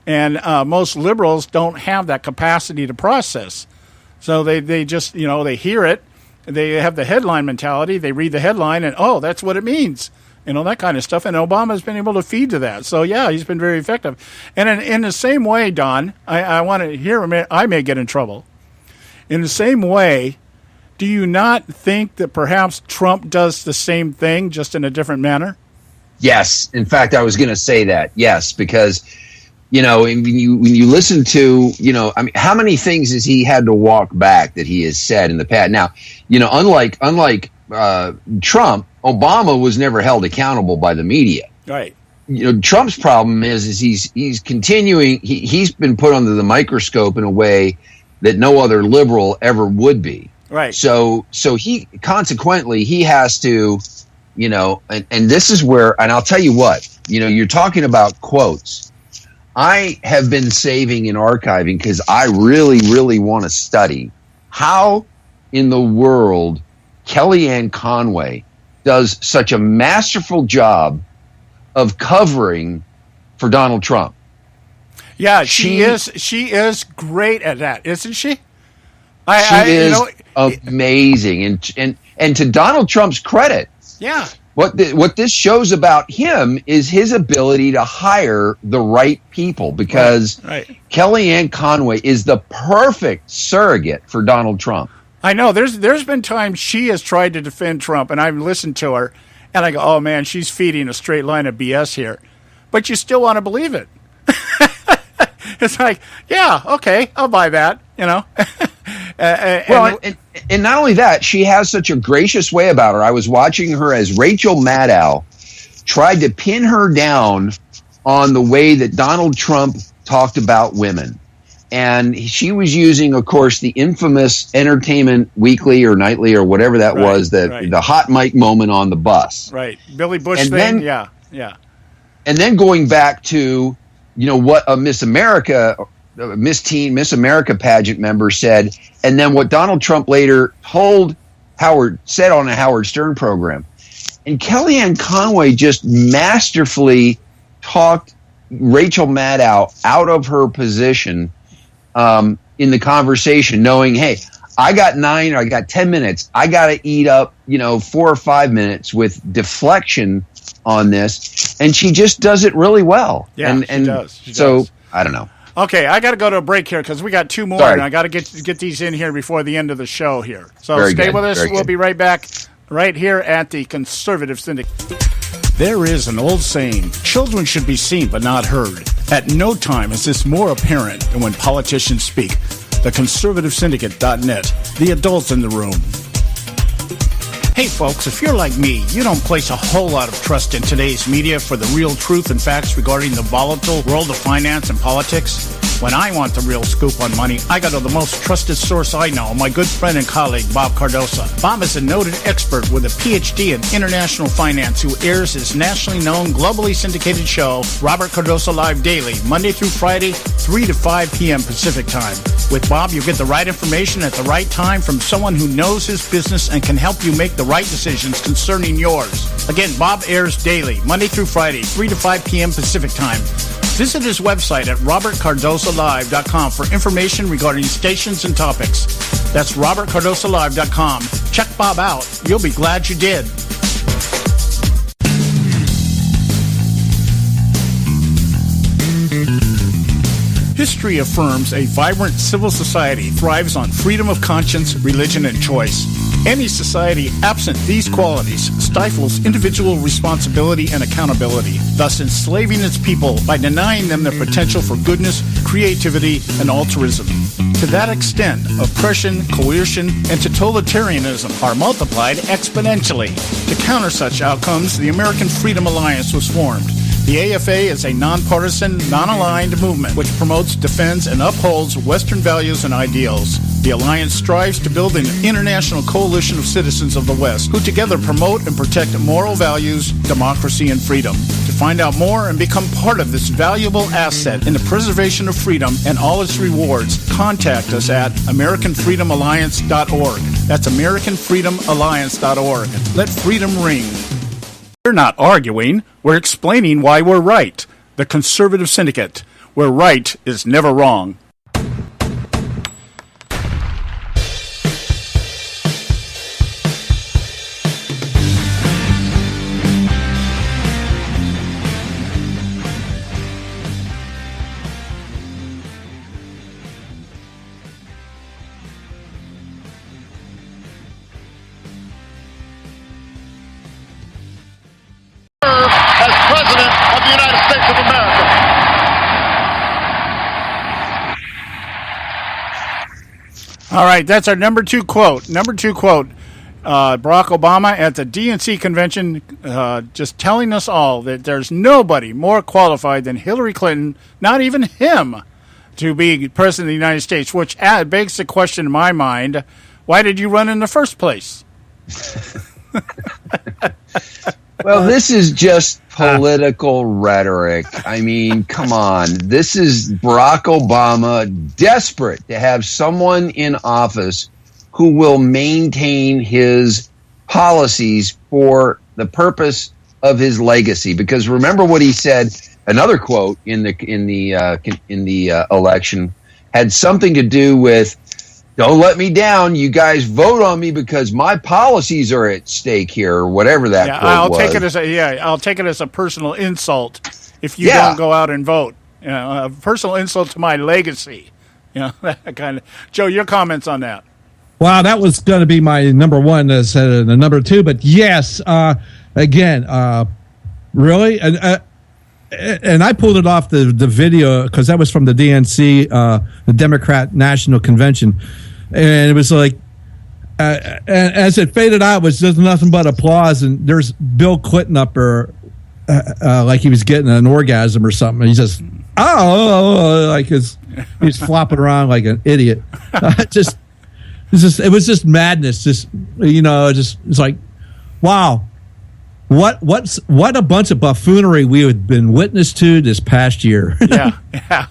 And most liberals don't have that capacity to process. So they just, they hear it. They have the headline mentality. They read the headline and, that's what it means. That kind of stuff. And Obama's been able to feed to that. So, yeah, he's been very effective. And in the same way, Don, I want to hear, I may get in trouble. In the same way, do you not think that perhaps Trump does the same thing, just in a different manner? Yes. In fact, I was going to say that. Yes, because, when you listen to, how many things has he had to walk back that he has said in the past? Now, unlike Trump, Obama was never held accountable by the media. Right. Trump's problem is he's continuing. He's been put under the microscope in a way that no other liberal ever would be. Right. So he consequently he has to, and this is where, and I'll tell you what, you're talking about quotes. I have been saving and archiving because I really, really want to study how in the world Kellyanne Conway does such a masterful job of covering for Donald Trump. Yeah, she is great at that, isn't she? She is amazing, and to Donald Trump's credit, yeah. What this shows about him is his ability to hire the right people, because right. Kellyanne Conway is the perfect surrogate for Donald Trump. I know. There's been times she has tried to defend Trump, and I've listened to her, and I go, oh, man, she's feeding a straight line of BS here. But you still want to believe it. It's like, yeah, okay, I'll buy that, And not only that, she has such a gracious way about her. I was watching her as Rachel Maddow tried to pin her down on the way that Donald Trump talked about women. And she was using, of course, the infamous Entertainment Weekly or Nightly or whatever that was, the hot mic moment on the bus. Right. Billy Bush and thing. Then, yeah. And then going back to, what a Miss America pageant member said, and then what Donald Trump later told said on a Howard Stern program. And Kellyanne Conway just masterfully talked Rachel Maddow out of her position in the conversation, knowing, hey, I got 10 minutes. I got to eat up, 4 or 5 minutes with deflection on this. And she just does it really well. Yeah, she does. She so, does. I don't know. Okay, I got to go to a break here because we got 2 more, and I got to get these in here before the end of the show here. So stay with us. We'll be right back right here at the Conservative Syndicate. There is an old saying, children should be seen but not heard. At no time is this more apparent than when politicians speak. TheConservativeSyndicate.net, the adults in the room. Hey folks, if you're like me, you don't place a whole lot of trust in today's media for the real truth and facts regarding the volatile world of finance and politics. When I want the real scoop on money, I go to the most trusted source I know, my good friend and colleague, Bob Cardosa. Bob is a noted expert with a PhD in international finance who airs his nationally known, globally syndicated show, Robert Cardosa Live Daily, Monday through Friday, 3 to 5 p.m. Pacific Time. With Bob, you get the right information at the right time from someone who knows his business and can help you make the right decisions concerning yours. Again, Bob airs daily, Monday through Friday, 3 to 5 p.m. Pacific Time. Visit his website at robertcardosalive.com for information regarding stations and topics. That's robertcardosalive.com. Check Bob out. You'll be glad you did. History affirms a vibrant civil society thrives on freedom of conscience, religion, and choice. Any society absent these qualities stifles individual responsibility and accountability, thus enslaving its people by denying them their potential for goodness, creativity, and altruism. To that extent, oppression, coercion, and totalitarianism are multiplied exponentially. To counter such outcomes, the American Freedom Alliance was formed. The AFA is a nonpartisan, non-aligned movement which promotes, defends, and upholds Western values and ideals. The Alliance strives to build an international coalition of citizens of the West who together promote and protect moral values, democracy, and freedom. To find out more and become part of this valuable asset in the preservation of freedom and all its rewards, contact us at AmericanFreedomAlliance.org. That's AmericanFreedomAlliance.org. Let freedom ring. We're not arguing, we're explaining why we're right. The Conservative Syndicate, where right is never wrong. As President of the United States of America. All right, that's our number two quote. Barack Obama at the DNC convention just telling us all that there's nobody more qualified than Hillary Clinton, not even him, to be president of the United States, which begs the question in my mind, why did you run in the first place? Well, this is just political rhetoric. I mean, come on. This is Barack Obama desperate to have someone in office who will maintain his policies for the purpose of his legacy. Because remember what he said. Another quote in the election had something to do with, "Don't let me down. You guys vote on me because my policies are at stake here," or whatever that quote I'll was. I'll take it as a personal insult if you don't go out and vote. A personal insult to my legacy. That kind of. Joe, your comments on that? Wow, that was going to be my number one, the number two. But yes, again, really, and I pulled it off the video because that was from the DNC, the Democrat National Convention. And it was like, and as it faded out, it was just nothing but applause. And there's Bill Clinton up there, like he was getting an orgasm or something. And he's just, like he's flopping around like an idiot. It was just madness. It's like, wow, what a bunch of buffoonery we have been witness to this past year. Yeah,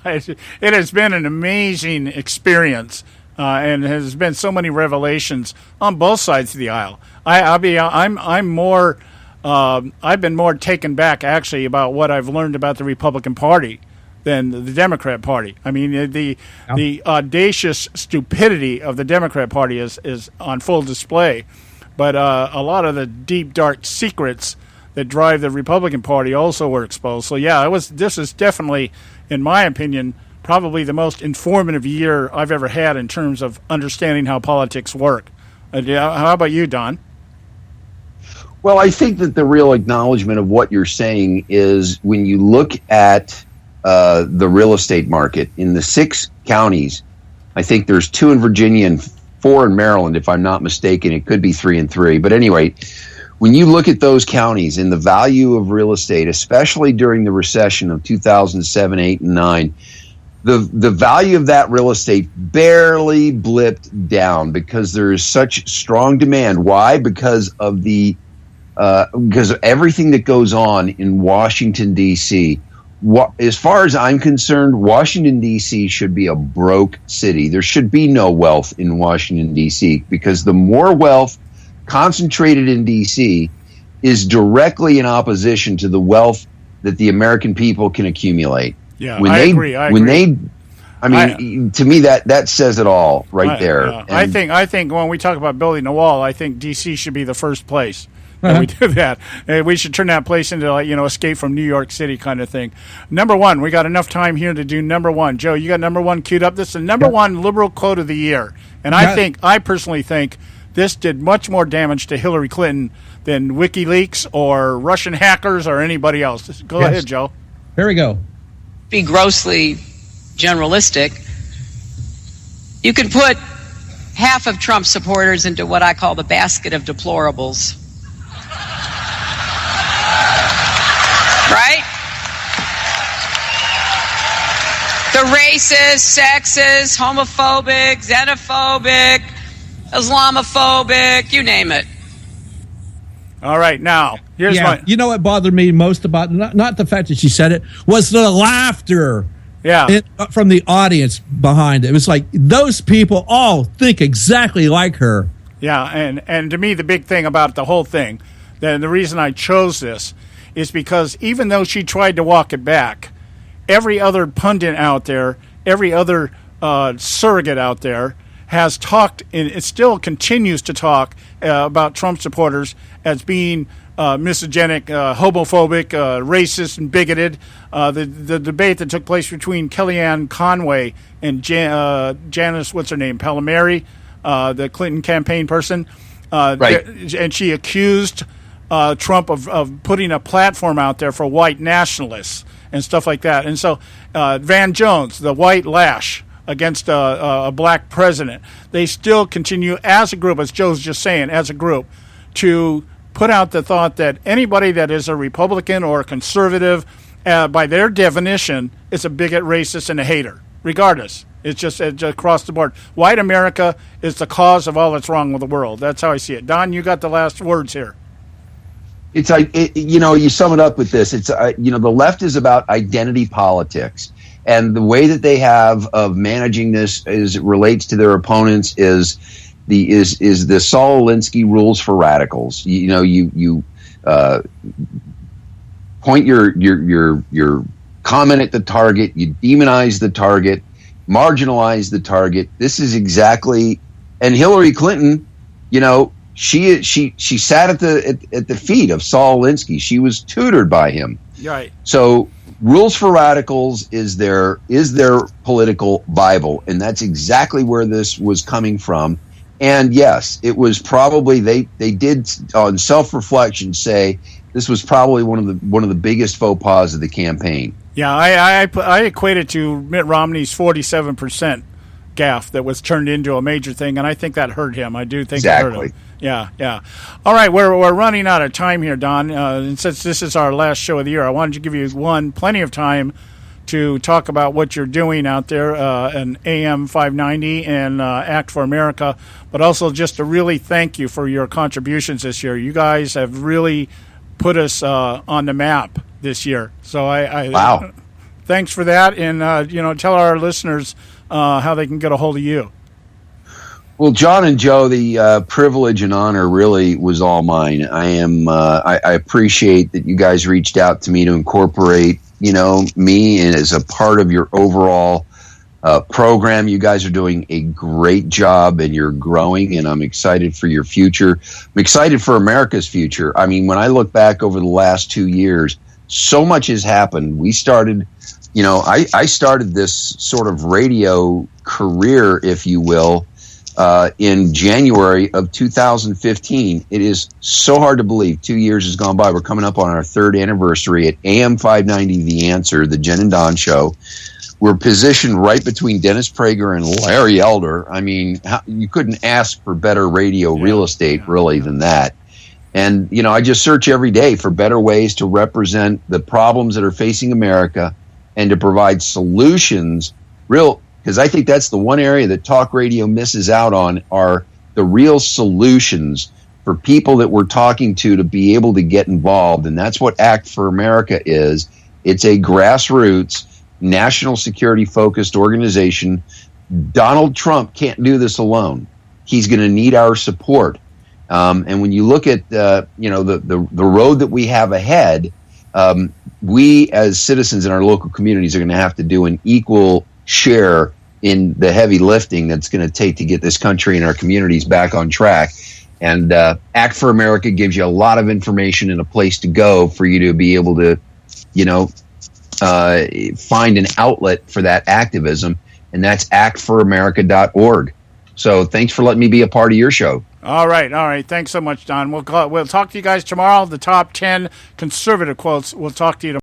it has been an amazing experience. and there's been so many revelations on both sides of the aisle. I've been more taken back actually about what I've learned about the Republican Party than the Democrat Party. I mean, the audacious stupidity of the Democrat Party is on full display, but a lot of the deep, dark secrets that drive the Republican Party also were exposed. So yeah, this is definitely, in my opinion, probably the most informative year I've ever had in terms of understanding how politics work. How about you, Don? Well, I think that the real acknowledgement of what you're saying is when you look at the real estate market in the 6 counties. I think there's 2 in Virginia and 4 in Maryland, if I'm not mistaken. It could be 3 and 3. But anyway, when you look at those counties and the value of real estate, especially during the recession of 2007, 8, and 9, the value of that real estate barely blipped down because there is such strong demand. Why? Because of everything that goes on in Washington, D.C. As far as I'm concerned, Washington, D.C. should be a broke city. There should be no wealth in Washington, D.C. because the more wealth concentrated in D.C. is directly in opposition to the wealth that the American people can accumulate. Yeah, I agree. To me, that says it all there. I think when we talk about building a wall, I think D.C. should be the first place. And we do that. We should turn that place into Escape from New York City kind of thing. Number 1, we got enough time here to do number 1. Joe, you got number 1 queued up. This is the number 1 liberal quote of the year, and I personally think this did much more damage to Hillary Clinton than WikiLeaks or Russian hackers or anybody else. Go ahead, Joe. Here we go. Be grossly generalistic. You can put half of Trump supporters into what I call the basket of deplorables. Right? The racist, sexist, homophobic, xenophobic, Islamophobic, you name it. All right, now, here's You know what bothered me most about, not the fact that she said it, was the laughter from the audience behind it. It was like those people all think exactly like her. Yeah, and to me, the big thing about the whole thing, the reason I chose this, is because even though she tried to walk it back, every other pundit out there, every other surrogate out there has talked, and it still continues to talk about Trump supporters as being misogynist, homophobic, racist, and bigoted. The debate that took place between Kellyanne Conway and Janice, what's her name, Palmieri, the Clinton campaign person, and she accused Trump of putting a platform out there for white nationalists and stuff like that. And so Van Jones, the white lash against a black president, they still continue as a group, as Joe's just saying, as a group, to put out the thought that anybody that is a Republican or a conservative, by their definition, is a bigot, racist, and a hater, regardless. It's just across the board. White America is the cause of all that's wrong with the world. That's how I see it. Don, you got the last words here. It's you sum it up with this. It's the left is about identity politics, and the way that they have of managing this as it relates to their opponents is the Saul Alinsky rules for radicals. You point your comment at the target, you demonize the target, marginalize the target. This is exactly, and Hillary Clinton, she sat at the feet of Saul Alinsky. She was tutored by him. Right. So rules for radicals is their political Bible, and that's exactly where this was coming from. And yes, it was probably they did on self-reflection say this was probably one of the biggest faux pas of the campaign. Yeah, I equate it to Mitt Romney's 47% gaffe that was turned into a major thing, and I think that hurt him. I do think it hurt him. Yeah. All right, we're running out of time here, Don. And since this is our last show of the year, I wanted to give you plenty of time to talk about what you're doing out there in AM 590 and Act for America, but also just to really thank you for your contributions this year. You guys have really put us on the map this year. So wow. Thanks for that, and tell our listeners how they can get a hold of you. Well, John and Joe, the privilege and honor really was all mine. I appreciate that you guys reached out to me to incorporate, me as a part of your overall program. You guys are doing a great job, and you're growing, and I'm excited for your future. I'm excited for America's future. I mean, when I look back over the last 2 years, so much has happened. We started, I started this sort of radio career, if you will, in January of 2015. It is so hard to believe. 2 years has gone by. We're coming up on our third anniversary at AM 590 The Answer, the Jen and Don Show. We're positioned right between Dennis Prager and Larry Elder. I mean, you couldn't ask for better radio real estate, really, than that. And, I just search every day for better ways to represent the problems that are facing America and to provide solutions, because I think that's the one area that talk radio misses out on, are the real solutions for people that we're talking to be able to get involved. And that's what Act for America is. It's a grassroots, national security focused organization. Donald Trump can't do this alone. He's going to need our support. And when you look at the road that we have ahead, we as citizens in our local communities are going to have to do an equal share in the heavy lifting that's going to take to get this country and our communities back on track. And Act for America gives you a lot of information and a place to go for you to be able to, find an outlet for that activism, and that's actforamerica.org. So thanks for letting me be a part of your show. All right. Thanks so much, Don. We'll talk to you guys tomorrow. The top 10 conservative quotes. We'll talk to you tomorrow.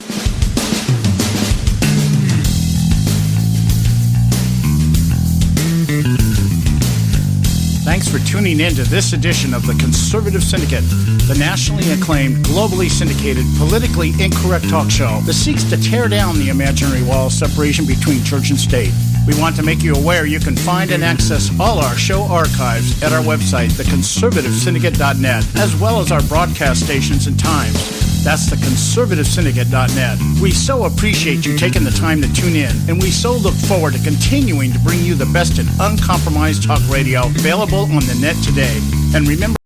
Thanks for tuning in to this edition of the Conservative Syndicate, the nationally acclaimed, globally syndicated, politically incorrect talk show that seeks to tear down the imaginary wall of separation between church and state. We want to make you aware you can find and access all our show archives at our website, theconservativesyndicate.net, as well as our broadcast stations and times. That's theconservativesyndicate.net. We so appreciate you taking the time to tune in, and we so look forward to continuing to bring you the best in uncompromised talk radio available on the net today. And remember,